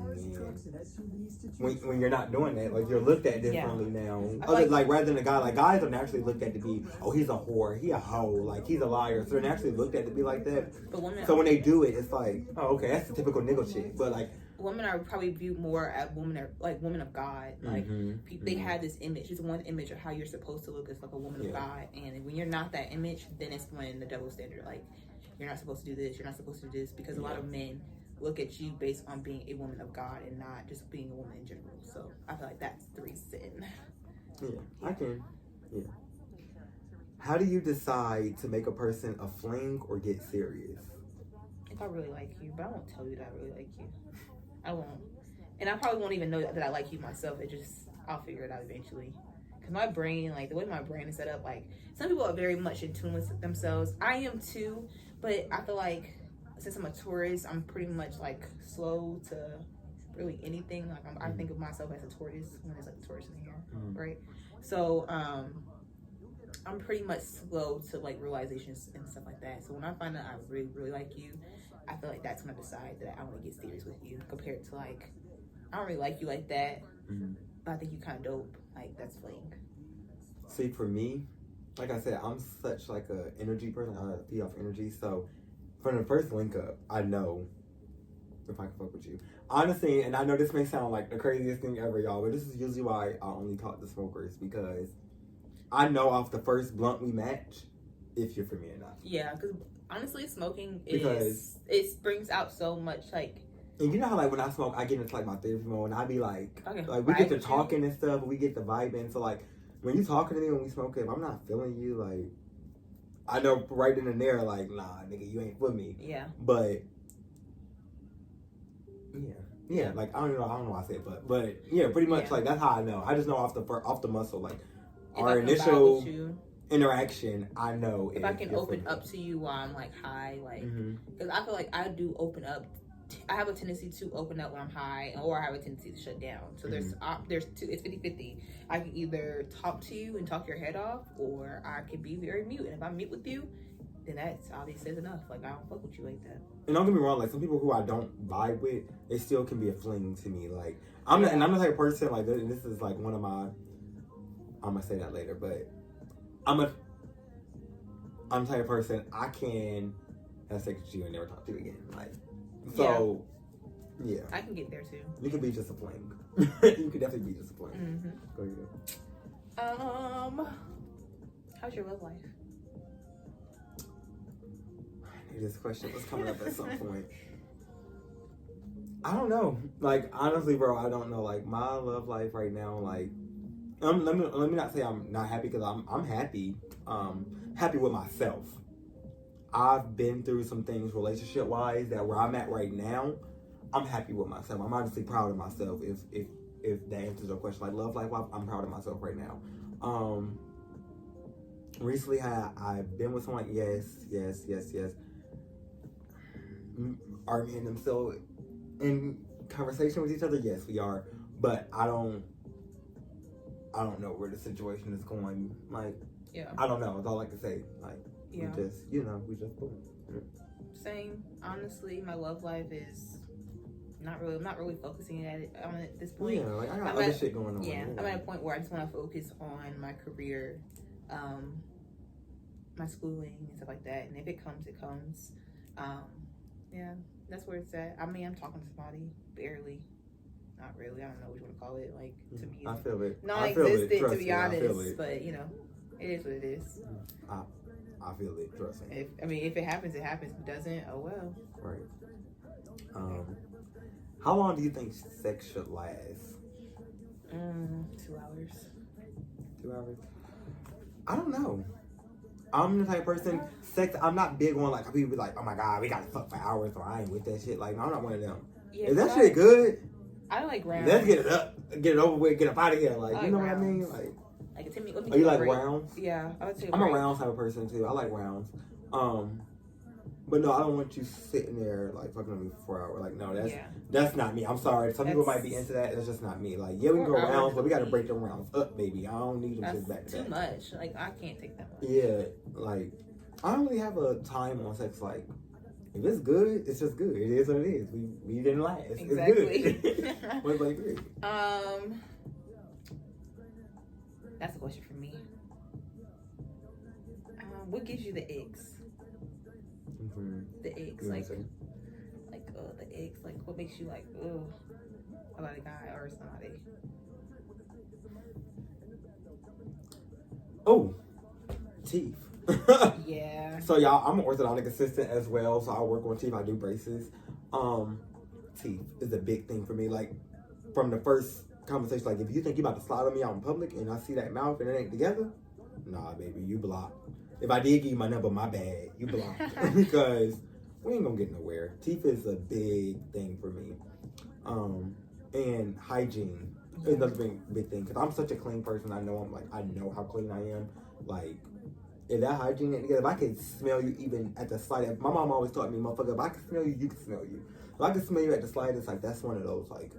When you're not doing that, like you're looked at differently now. Like rather than a guy, like guys are naturally looked at to be, oh, he's a whore, he a hoe, like he's a liar. So they're naturally looked at to be like that. But women, so when they do it, it's like, oh, okay, that's the typical nigga shit. But like, women are probably viewed more as women of God. Like they have this image, this one image of how you're supposed to look as like a woman of God. And when you're not that image, then it's when the double standard, like you're not supposed to do this, you're not supposed to do this, because a lot of men look at you based on being a woman of God and not just being a woman in general. So I feel like that's the reason. How do you decide to make a person a fling or get serious? If I really like you, but I won't tell you that I really like you. I won't. And I probably won't even know that I like you myself. I'll figure it out eventually. Because my brain, like the way my brain is set up, like some people are very much in tune with themselves. I am too, but I feel like since I'm a Taurus, I'm pretty much like slow to really anything. Like I think of myself as a tortoise when there's like a tortoise in here, right? So I'm pretty much slow to like realizations and stuff like that. So when I find out I really, really like you, I feel like that's when I decide that I want to get serious with you. Compared to like, I don't really like you like that, but I think you kind of dope. Like that's fling. See, for me, like I said, I'm such like a energy person. I feed off energy, so. From the first link up, I know if I can fuck with you. Honestly, and I know this may sound like the craziest thing ever, y'all, but this is usually why I only talk to smokers, because I know off the first blunt we match if you're for me or not. Yeah, because honestly, smoking it brings out so much like. And you know how like when I smoke, I get into like my therapy mode, and I be like we get to talking and stuff, we get to vibing. So like when you talking to me when we smoke, if I'm not feeling you, like. I know right then and there, like, nah, nigga, you ain't for me. Yeah. But, yeah, like, I don't know why I said but, yeah, pretty much, like, that's how I know. I just know off the muscle, like, if our initial interaction, I know. If I can open up to you while I'm, like, high, like, because I feel like I do open up. I have a tendency to open up when I'm high, or I have a tendency to shut down. So there's two. It's 50-50. I can either talk to you and talk your head off, or I can be very mute. And if I mute with you, then that's obviously says enough. Like I don't fuck with you like that. And don't get me wrong. Like some people who I don't vibe with, they still can be a fling to me. Like I'm the type of person. Like this is like one of my. I'm gonna say that later, but I'm the type of person I can have sex with you and never talk to you again. Like. So, yeah. I can get there too. You could be just a fling. You could definitely be just a fling. Go ahead. How's your love life? I knew this question was coming up at some point. I don't know. Like, honestly, bro, I don't know. Like, my love life right now, like, let me not say I'm not happy, because I'm happy. Happy with myself. I've been through some things relationship-wise that where I'm at right now, I'm happy with myself. I'm honestly proud of myself. If that answers your question, like love life, I'm proud of myself right now. Recently, I've been with someone. Yes. Are me and them so, and conversation with each other. Yes, we are, but I don't know where the situation is going. Like, Yeah. I don't know. That's all I can say. Like, Yeah. we just boom. Same. Honestly, my love life is not really. I'm not really focusing on it at this point. Yeah, like I got I'm other at- shit going on. Yeah, I'm at a point where I just want to focus on my career, my schooling and stuff like that. And if it comes, it comes. Yeah, that's where it's at. I mean, I'm talking to somebody, barely. Not really. I don't know what you want to call it. Like, to me, I feel it. non-existent, Trust to be me, I feel honest. it. But, you know, it is what it is. I feel it. Trust me. If it happens, it happens. If it doesn't, oh well. Right. How long do you think sex should last? 2 hours. 2 hours? I don't know. I'm the type of person, sex, I'm not big on, like, people be like, oh my God, we gotta fuck for hours, or I ain't with that shit. Like, no, I'm not one of them. Yeah, If that shit good, I like rounds. let's get it up, get it over with, get up out of here. Like, I you know like what I mean? rounds. Like, Let me are you take a like break. rounds? Yeah, I would say I'm a rounds type of person too. I like rounds. But no, I don't want you sitting there like fucking with me for 4 hours. Like, no, that's not me. I'm sorry. Some people might be into that. That's just not me. Like, yeah, we can go 4 hours rounds, but we gotta is break them rounds up, baby. I don't need them That's shit back to too back. much. Like, I can't take that much. Yeah, like I don't really have a time on sex. Like, if it's good, it's just good. It is what it is. We didn't last. Exactly. It's good. What's like great? That's a question for me. What gives you the icks? Mm-hmm. The icks, You know like what I'm the icks. Like, what makes you like, ugh, about a guy or somebody? Oh, teeth. Yeah. So y'all, I'm an orthodontic assistant as well, so I work on teeth. I do braces. Teeth is a big thing for me. Like, from the first conversation, like, if you think you about to slide on me out in public and I see that mouth and it ain't together, nah, baby, you block. If I did give you my number, my bad, you block. Because we ain't gonna get nowhere. Teeth is a big thing for me. And hygiene is another big thing. Because I'm such a clean person. I know how clean I am. Like, if that hygiene ain't together, if I can smell you even at the slightest, my mom always taught me, motherfucker, if I can smell you, you can smell you. If I can smell you at the slightest, like, that's one of those, like,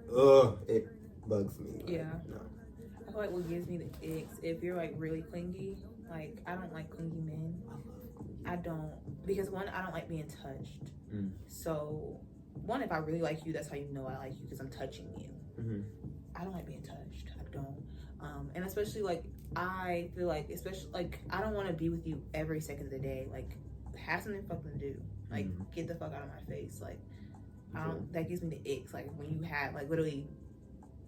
it bugs me. Like, Yeah. No. I feel like what gives me the icks, if you're like really clingy, like, I don't like clingy men. I don't, because one, I don't like being touched. So, one, if I really like you, that's how you know I like you, because I'm touching you. Mm-hmm. I don't like being touched. I don't. And especially, like, I feel like, especially, like, I don't want to be with you every second of the day. Like, have something fucking to do. Like, get the fuck out of my face. Like, I don't, that gives me the icks. Like, when you have, like, literally,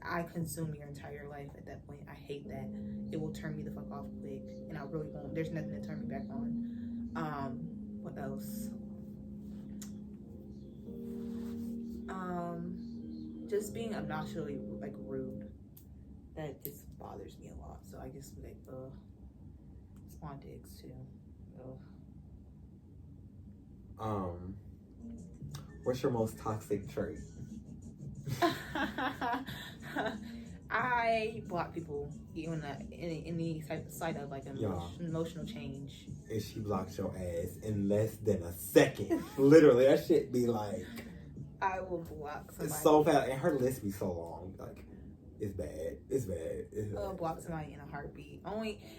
I consume your entire life at that point. I hate that. It will turn me the fuck off quick. And I really won't. There's nothing to turn me back on. What else? Just being obnoxiously, like, rude. That just bothers me a lot. So I just be like, spawn dicks too. What's your most toxic trait? I block people even in the sight of like emotional change. And she blocks your ass in less than a second. Literally, that shit be like, I will block somebody. It's so fast, and her list be so long. Like, it's bad. It's bad. I'll block somebody in a heartbeat.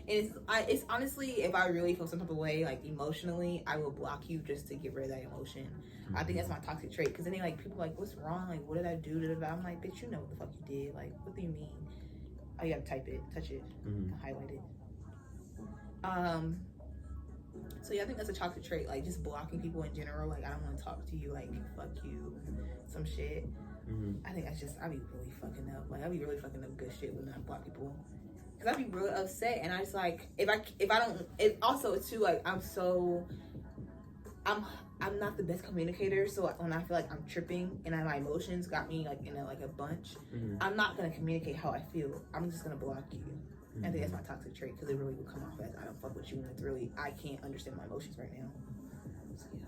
It's honestly, if I really feel some type of way, like emotionally, I will block you just to get rid of that emotion. Mm-hmm. I think that's my toxic trait. Because then they like people like, what's wrong? Like, what did I do? I'm like, bitch, you know what the fuck you did. Like, what do you mean? Oh, you gotta type it, touch it, highlight it. So yeah, I think that's a toxic trait. Like, just blocking people in general. Like, I don't want to talk to you. Like, fuck you, some shit. I think that's just, I be really fucking up. Like, I be really fucking up good shit when I block people. Cause I be really upset, and I just like, if I don't, it also too, like, I'm not the best communicator, so when I feel like I'm tripping and my emotions got me like in a bunch, I'm not gonna communicate how I feel. I'm just gonna block you. I think that's my toxic trait, because it really will come off as I don't fuck with you, and it's really, I can't understand my emotions right now. So yeah.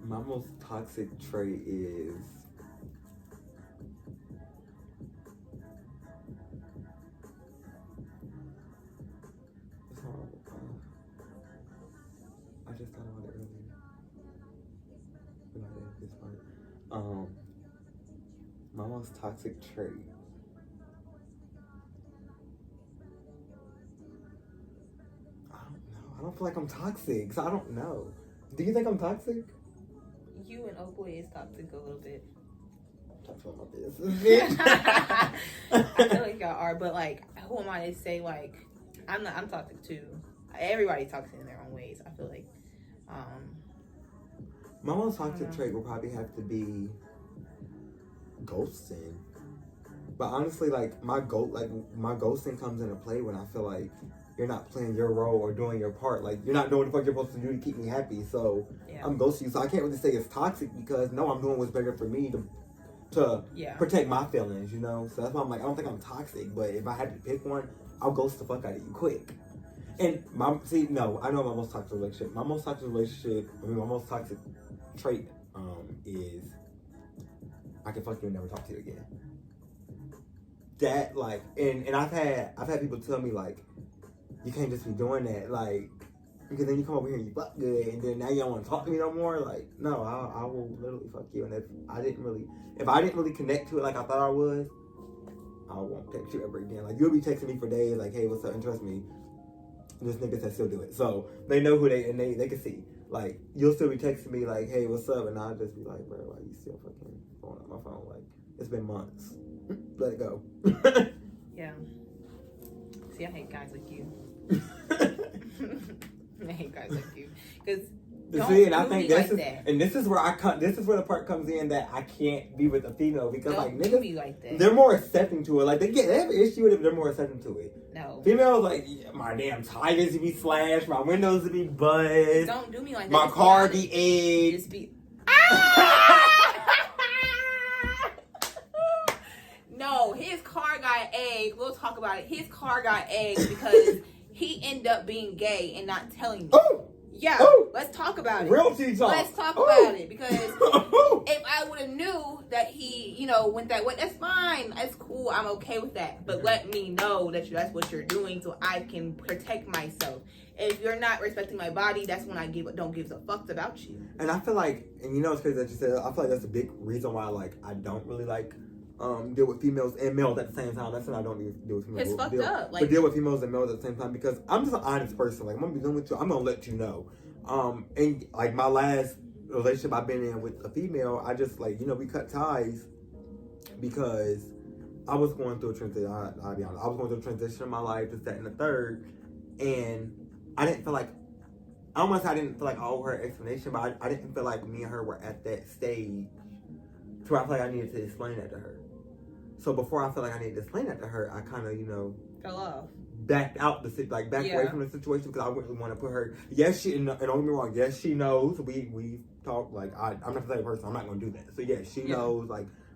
My most toxic trait is I just thought about it earlier. This part. My most toxic trait. I don't know. I don't feel like I'm toxic, so I don't know. Do you think I'm toxic? You and Old Boy is toxic a little bit. Talk about my business, bitch. I feel like y'all are, but like, who am I to say like I'm toxic too? Everybody's toxic in their own ways. I feel like. My most toxic trait will probably have to be ghosting. But honestly, like my ghosting comes into play when I feel like you're not playing your role or doing your part. Like you're not doing what the fuck you're supposed to do to keep me happy. So I'm ghosting you. So I can't really say it's toxic because no, I'm doing what's better for me to protect my feelings, you know? So that's why I'm like, I don't think I'm toxic, but if I had to pick one, I'll ghost the fuck out of you quick. And I know my most toxic relationship. My most toxic trait is I can fuck you and never talk to you again. That like, and I've had people tell me like, you can't just be doing that, like, because then you come over here and you fuck good, and then now you don't want to talk to me no more. Like, no, I will literally fuck you, and if I didn't really connect to it like I thought I was, I won't text you ever again. Like, you'll be texting me for days, like, hey, what's up? And trust me, this nigga said still do it. So they know who they can see. Like, you'll still be texting me like, hey, what's up? And I'll just be like, bro, why you still fucking blowing up my phone? Like, it's been months. Let it go. Yeah. See, I hate guys like you. I hate guys like you because I think this is where the part comes in that I can't be with a female because like niggas, like that. They're more accepting to it. Like they have an issue with it, but they're more accepting to it. No, females like my damn tires to be slashed, my windows to be buzzed. Don't do me like that. My car be egged. Just be. No, his car got egged. We'll talk about it. His car got egged because he ended up being gay and not telling me. Oh! Yeah, oh! Let's talk about it. Real tea talk. Let's talk about it because if I would have knew that he, went that way, that's fine. That's cool. I'm okay with that. But let me know that that's what you're doing so I can protect myself. If you're not respecting my body, that's when I don't give a fuck about you. And I feel like, and it's crazy that you said, I feel like that's a big reason why I don't really deal with females and males at the same time. That's when I don't deal with females. It's fucked up. But deal with females and males at the same time because I'm just an honest person. Like, I'm gonna be dealing with you. I'm gonna let you know. And like my last relationship I've been in with a female, I just we cut ties because I was going through a transition. I'll be honest. I was going through a transition in my life, this, that, and the third, and I didn't feel like. I don't want to say I didn't feel like I owe her an explanation, but I didn't feel like me and her were at that stage to where I feel like I needed to explain that to her. So before I felt like I needed to explain that to her, I kind of, fell off. Backed out away from the situation because I wouldn't want to put her. Yes, and don't get me wrong. Yes, she knows. We talk I'm not the type of person. I'm not going to do that. So yes, she knows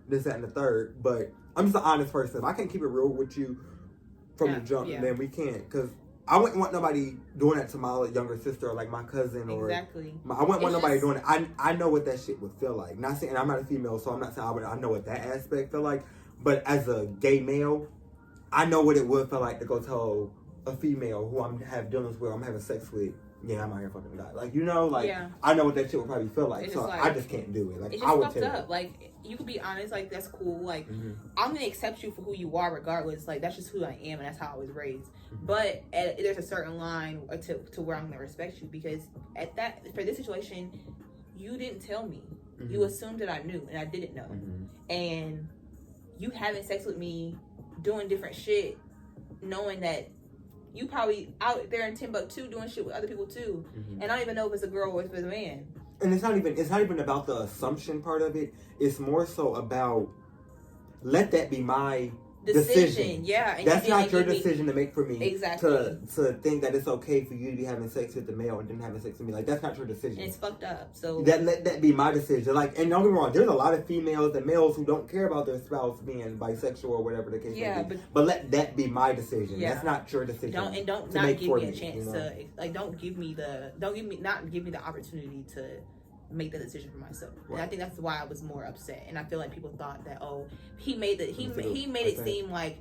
this, that, and the third. But I'm just an honest person. If I can't keep it real with you from the jump, then we can't. Because I wouldn't want nobody doing that to my younger sister or my cousin or exactly. I wouldn't want nobody doing it. I know what that shit would feel like. Not saying I'm not a female, so I'm not saying I know what that aspect feel like. But as a gay male, I know what it would feel like to go tell a female who I'm have dealings with, I'm having sex with, I'm out here fucking die. I know what that shit would probably feel like. So I just can't do it. It's I would fucked up. You could be honest, that's cool. I'm gonna accept you for who you are regardless. That's just who I am and that's how I was raised. But there's a certain line to where I'm gonna respect you because for this situation, you didn't tell me. You assumed that I knew and I didn't know. And you having sex with me, doing different shit, knowing that you probably out there in Timbuktu doing shit with other people too, and I don't even know if it's a girl or if it's a man. And it's not even about the assumption part of it. It's more so about let that be my decision. Yeah, and that's not your decision to make for me. Exactly. To think that it's okay for you to be having sex with the male and then having sex with me, that's not your decision. And it's fucked up. So let that be my decision. And don't get me wrong, there's a lot of females and males who don't care about their spouse being bisexual or whatever the case may be. But let that be my decision. That's not your decision. Don't not give me a chance to don't give me the opportunity to make the decision for myself. Right. And I think that's why I was more upset. And I feel like people thought that he made it seem like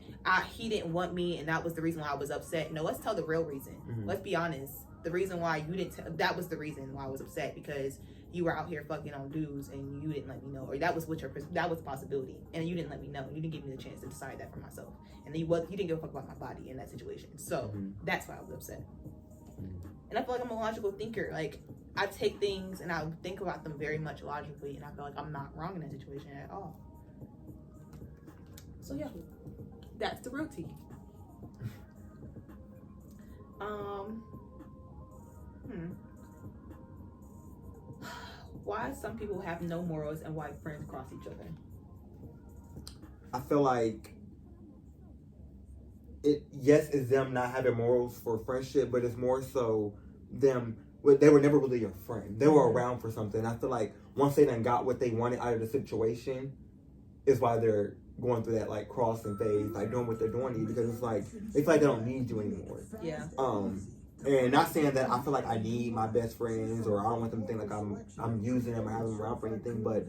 he didn't want me and that was the reason why I was upset. No, let's tell the real reason. Let's be honest. the reason why you didn't, that was the reason why I was upset, because you were out here fucking on dudes and you didn't let me know, or that was what that was a possibility, and you didn't let me know. You didn't give me the chance to decide that for myself, and then you didn't give a fuck about my body in that situation. So that's why I was upset. And I feel like I'm a logical thinker. Like, I take things and I think about them very much logically, and I feel like I'm not wrong in that situation at all. So yeah, that's the real tea. Why some people have no morals and why friends cross each other? I feel like it's them not having morals for friendship, but it's more so them, they were never really your friend. They were around for something. I feel like once they done got what they wanted out of the situation, is why they're going through that like crossing phase, like doing what they're doing to you, because it's like they feel like they don't need you anymore. Yeah. And not saying that I feel like I need my best friends, or I don't want them to think like I'm using them or having them around for anything, but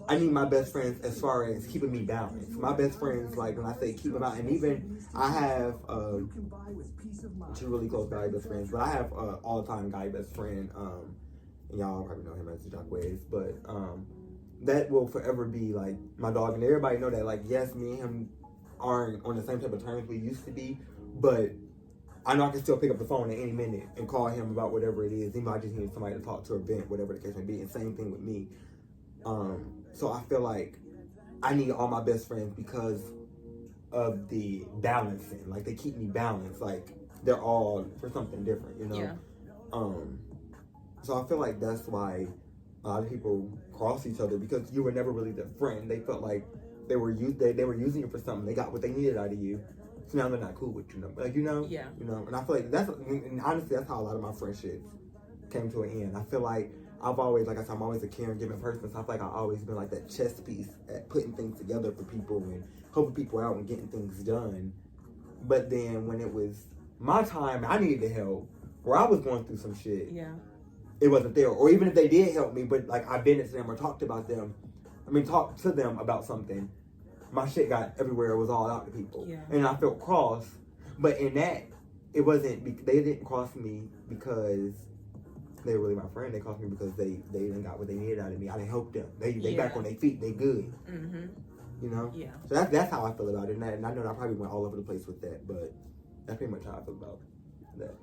I need my best friends as far as keeping me balanced. My best friends, like when I say keep them out, and even I have two really close guy best friends, but I have all-time guy best friend, and y'all probably know him as Jacques, but that will forever be like my dog, and everybody know that, like, yes, me and him aren't on the same type of terms we used to be, but I know I can still pick up the phone at any minute and call him about whatever it is. He might just need somebody to talk to or vent, whatever the case may be. And same thing with me. So I feel like I need all my best friends because of the balancing. Like, they keep me balanced. Like, they're all for something different, you know? Yeah. So I feel like that's why a lot of people cross each other, because you were never really their friend. They felt like they were using you for something. They got what they needed out of you. So now they're not cool with you, like, you know? Yeah. You know, and I feel like and honestly, that's how a lot of my friendships came to an end. I feel like I've always, like I said, I'm always a caring, giving person, so I feel like I've always been like that chess piece at putting things together for people and helping people out and getting things done. But then when it was my time, I needed the help, or I was going through some shit. Yeah. It wasn't there. Or even if they did help me, but like I've been to them or talked to them about something, my shit got everywhere. It was all out to people. Yeah. And I felt cross. But in that, it wasn't, they didn't cross me because they were really my friend. They crossed me because they didn't got what they needed out of me. I didn't help them. They back on their feet. They good. Mm-hmm. You know? Yeah. So that's how I feel about it. And I know I probably went all over the place with that, but that's pretty much how I feel about that.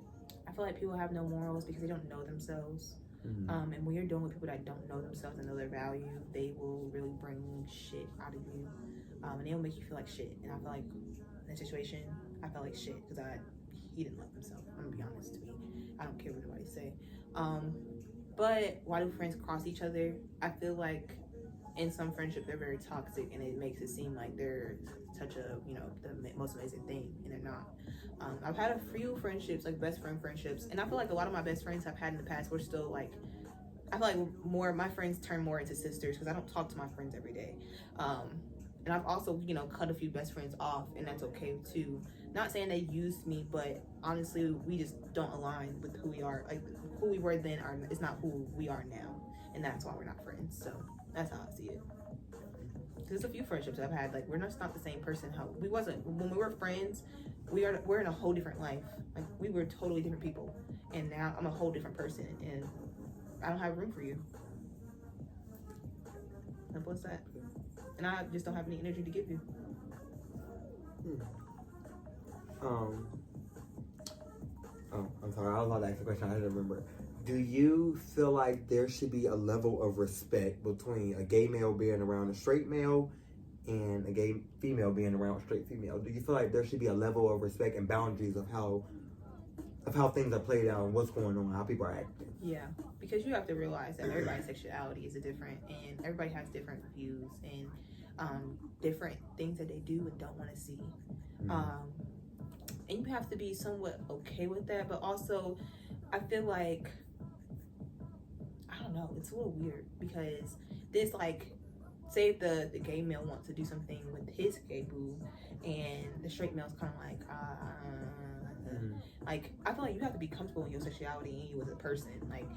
I feel like people have no morals because they don't know themselves. Mm-hmm. And when you're dealing with people that don't know themselves and know their value, they will really bring shit out of you. And they'll make you feel like shit. And I feel like in that situation, I felt like shit because he didn't love himself. I'm gonna be honest to me. I don't care what anybody say. But why do friends cross each other? I feel like in some friendship they're very toxic, and it makes it seem like they're such a, you know, the most amazing thing, and they're not. I've had a few friendships, like best friend friendships, and I feel like a lot of my best friends I've had in the past were still like, I feel like more my friends turn more into sisters because I don't talk to my friends every day. And I've also, you know, cut a few best friends off, and that's okay too. Not saying they used me, but honestly, we just don't align with who we are. Like, who we were then is not who we are now, and that's why we're not friends. So that's how I see it. There's a few friendships I've had, like, we're just not the same person. How we wasn't when we were friends. We're in a whole different life. Like, we were totally different people, and now I'm a whole different person, and I don't have room for you. Simple as that. And I just don't have any energy to give you. I'm sorry, I was about to ask a question I didn't remember. Do you feel like there should be a level of respect between a gay male being around a straight male and a gay female being around a straight female? Do you feel like there should be a level of respect and boundaries of how things are played out and what's going on, how people are acting? Yeah, because you have to realize that everybody's sexuality is different, and everybody has different views and different things that they do and don't want to see. And you have to be somewhat okay with that, but also I feel like, I don't know, it's a little weird because this, like, say if the gay male wants to do something with his gay boo and the straight male's kind of like, like, I feel like you have to be comfortable in your sexuality and you as a person. Like,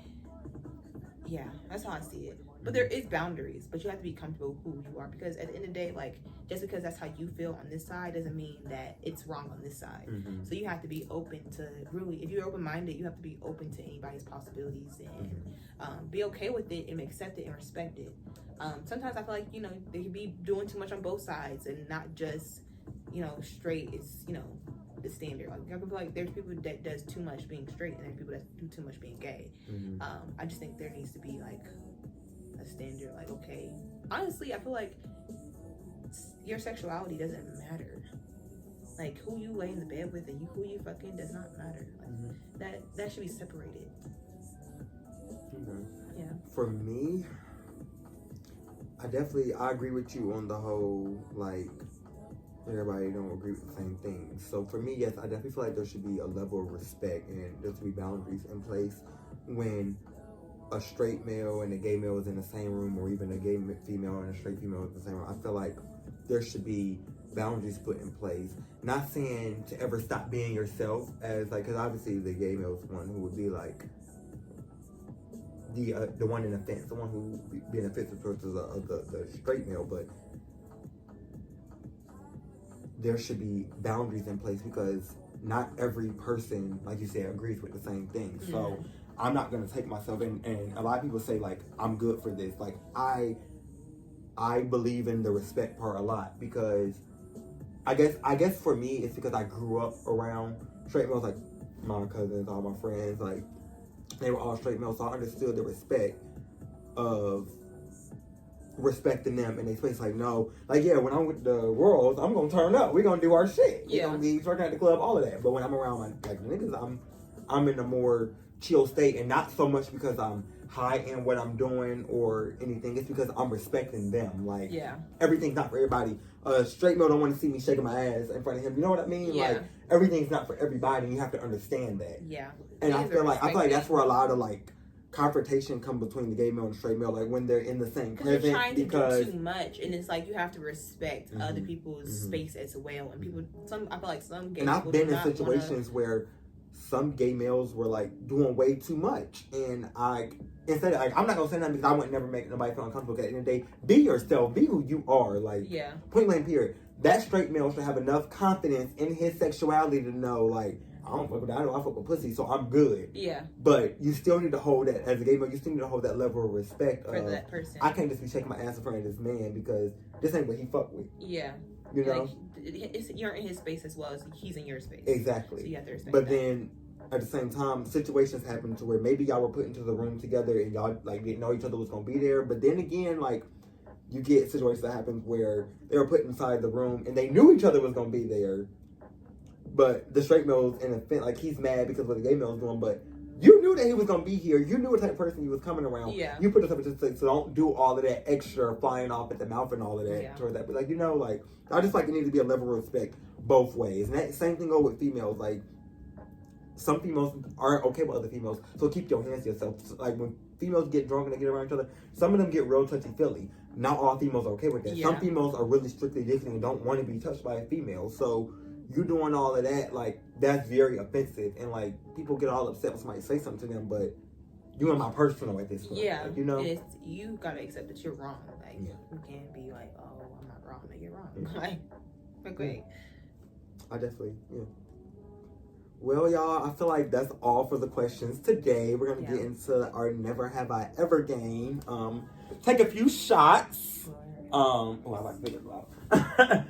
Yeah, that's how I see it. But there is boundaries, but you have to be comfortable with who you are, because at the end of the day, like, just because that's how you feel on this side doesn't mean that it's wrong on this side. Mm-hmm. So you have to be open to, really, if you're open-minded, you have to be open to anybody's possibilities and be okay with it and accept it and respect it. Sometimes I feel like, you know, they could be doing too much on both sides and not just, you know, straight is, you know, the standard. Like, I feel like there's people that does too much being straight and there's people that do too much being gay. Mm-hmm. I just think there needs to be like a standard. Like, okay, honestly, I feel like your sexuality doesn't matter. Like, who you lay in the bed with and who you fucking does not matter. Like, that should be separated. Yeah. For me, I agree with you on the whole, like, everybody don't agree with the same thing. So for me, yes, I definitely feel like there should be a level of respect and there should be boundaries in place when a straight male and a gay male is in the same room, or even a gay female and a straight female is in the same room. I feel like there should be boundaries put in place. Not saying to ever stop being yourself, as like, because obviously the gay male is one who would be like the one in offense, the one who being offensive towards the straight male, but there should be boundaries in place because not every person, like you said, agrees with the same thing. So I'm not gonna take myself and a lot of people say like I'm good for this. Like I believe in the respect part a lot because I guess for me it's because I grew up around straight males, like my cousins, all my friends, like they were all straight males, so I understood the respect of respecting them in their space. Like, no, like, yeah, when I'm with the Royals, I'm gonna turn up. We're gonna do our shit. We're gonna be working at the club, all of that. But when I'm around my like the niggas, I'm in a more chill state, and not so much because I'm high in what I'm doing or anything. It's because I'm respecting them. Like, everything's not for everybody. Straight male don't want to see me shaking my ass in front of him. You know what I mean? Yeah. Like, everything's not for everybody, and you have to understand that. Yeah. And I feel like that's where a lot of like confrontation come between the gay male and the straight male, like when they're in the same present. You're trying to do too much, and it's like you have to respect other people's space as well. And people, I feel like some gay. And I've been in situations where some gay males were like doing way too much, and instead of like, I'm not gonna say nothing because I would never make nobody feel uncomfortable. At the end of the day, be yourself, be who you are. Like, point blank period. That straight male should have enough confidence in his sexuality to know, like, I don't fuck with that. I don't fuck with pussy, so I'm good. Yeah. But you still need to hold that, as a gay male, you still need to hold that level of respect for that person. I can't just be shaking my ass in front of this man because this ain't what he fuck with. Yeah. You know? Like, you're in his space as well as he's in your space. Exactly. So you have to respect But that. then, at the same time, situations happen to where maybe y'all were put into the room together and y'all, like, didn't know each other was gonna be there. But then again, like, you get situations that happen where they were put inside the room and they knew each other was gonna be there. But the straight male's in a fit, like he's mad because of what the gay male's doing, but you knew that he was gonna be here. You knew what type of person he was coming around. Yeah. You put yourself into this, so don't do all of that extra flying off at the mouth and all of that towards that. But like, you know, like I just like it needs to be a level of respect both ways. And that same thing go with females. Like some females aren't okay with other females, so keep your hands to yourself. So, like when females get drunk and they get around each other, some of them get real touchy-feely. Not all females are okay with that. Some females are really strictly different and don't want to be touched by a female. So you doing all of that, like, that's very offensive. And, like, people get all upset when somebody say something to them, but you in my personal at this point. Yeah. Like, you know? You gotta accept that you're wrong. Like, you can't be like, oh, I'm not wrong. Like, you're wrong. Like, okay. I definitely, Well, y'all, I feel like that's all for the questions today. We're going to get into our Never Have I Ever game. Take a few shots. I like to figure it out.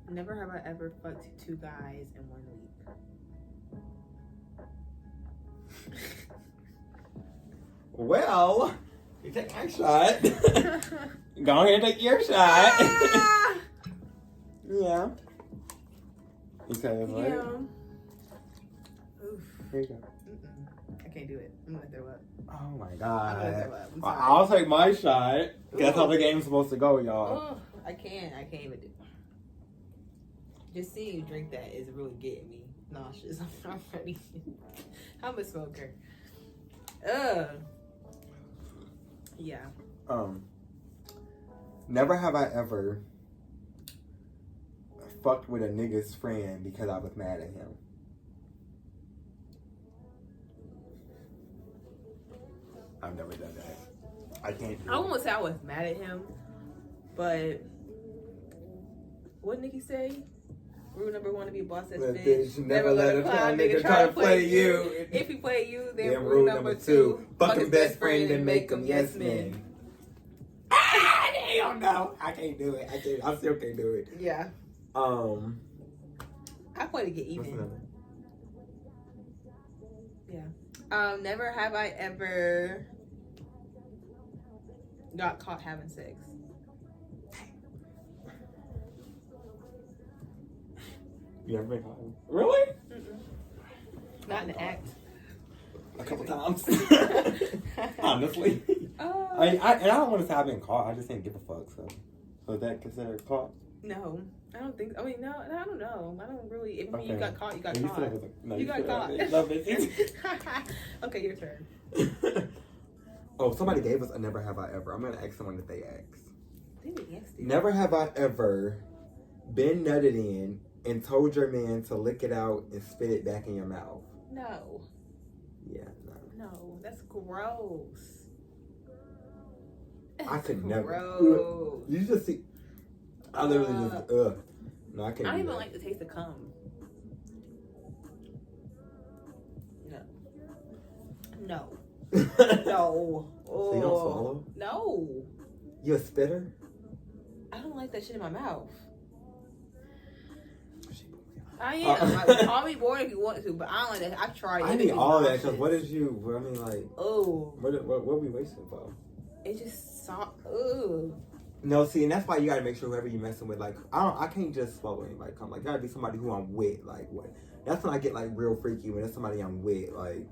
Never have I ever fucked 2 guys in 1 week. Well, you take my shot. Go ahead and take your shot. Yeah. Okay, right? Oof. Here you go. I can't do it. I'm gonna throw up. Oh my I'm god. gonna throw up. I'm sorry. I'll take my shot. That's how the game's supposed to go, y'all. Oh, I can't even do it. Just seeing you drink that is really getting me nauseous. I'm ready. I'm a smoker. Yeah. Never have I ever fucked with a nigga's friend because I was mad at him. I've never done that. I can't do I won't say I was mad at him, but what Nikki say? Rule number one to be a boss ass bitch. Never let a clown nigga try to play you. If he play you, then Then rule number two. Fuck his best friend and make him yes man. Ah, damn, no. I can't do it. I still can't do it. Yeah. I play to get What's even. another? Yeah. Never have I ever got caught having sex. You ever been caught? Really? Mm-mm. Not in the act. A couple times. Honestly. I don't want to say I've been caught. I just didn't give a fuck. So is that considered caught? No, I don't think. I mean, no, I don't know. I don't really. If Okay. you got caught, you got You caught. said it was like- no, You got said caught. it. Love it. Okay, your turn. Oh, somebody gave us a never have I ever. I'm gonna ask someone that they asked. They didn't ask you. Never have I ever been nutted in and told your man to lick it out and spit it back in your mouth. No, Yeah, no. no, that's gross. I could never. Gross. You just see. I literally just. No, I can't. I don't do even that. like the taste of cum. No. No. No. So you don't swallow? No. You a spitter? I don't like that shit in my mouth. She put me on. I am. Like, call me bored if you want to, but I don't like that. I've tried. I It need makes me all that nauseous. because what is you? I mean, like, Oh, what we wasting for? it just soft. Ugh. No, see, and that's why you gotta make sure whoever you messing with, like, I can't just swallow anybody come. Like, gotta be somebody who I'm with. Like, what? That's when I get like real freaky when it's somebody I'm with. Like,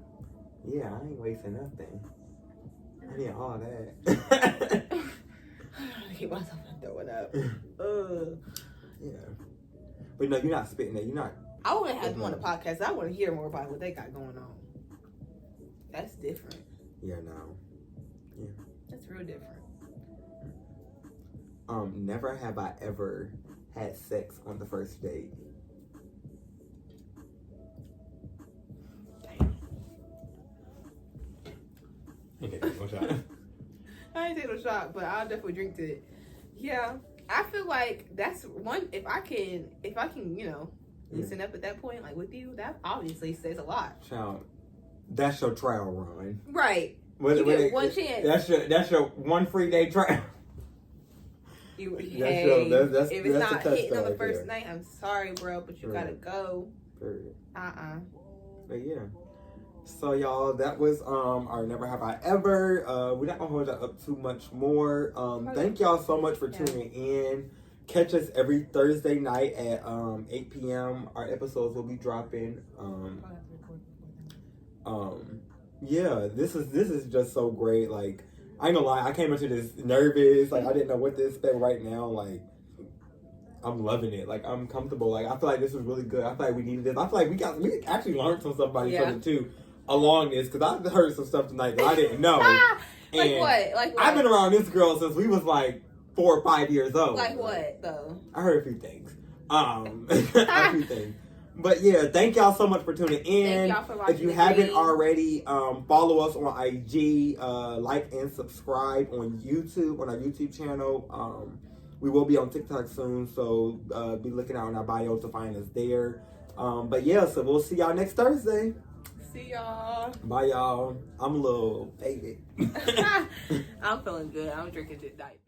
yeah, I ain't wasting nothing. I need all that. I keep myself from throwing up. Ugh. Yeah, but no, you're not spitting that. You're not. I want to have them on the podcast. I want to hear more about what they got going on. That's different. Yeah, no. That's real different. Never have I ever had sex on the first date. Damn. Okay, no shot. I ain't take no shot, but I'll definitely drink to it. Yeah, I feel like that's one. If I can, you know, loosen up at that point, like with you, that obviously says a lot. Child, that's your trial run. Right. What- You what get it- one chance. That's your one free day trial. You, That's hey, your- that's- if it's that's not a hitting on touchdown the right first there. night, I'm sorry, bro, but you gotta Right. go. Period. Uh-uh. But yeah. So y'all, that was our Never Have I Ever. We're not gonna hold that up too much more. Thank y'all so much for tuning in. Catch us every Thursday night at 8 p.m. Our episodes will be dropping. Yeah, this is just so great. Like, I ain't gonna lie, I came into this nervous. Like, I didn't know what to expect right now. Like, I'm loving it. Like, I'm comfortable. Like, I feel like this is really good. I feel like we needed this. I feel like we actually learned some stuff about each other too along this, because I've heard some stuff tonight that I didn't know. Like And what? Like what? I've been around this girl since we was like 4 or 5 years old. Like what though? I heard a few things. A few things. But yeah, thank y'all so much for tuning in. Thank y'all for watching. If you the haven't game. already, follow us on IG, like and subscribe on YouTube, on our YouTube channel. We will be on TikTok soon, so be looking out in our bio to find us there. But yeah, so we'll see y'all next Thursday. See y'all. Bye, y'all. I'm a little faded. I'm feeling good. I'm drinking this diet.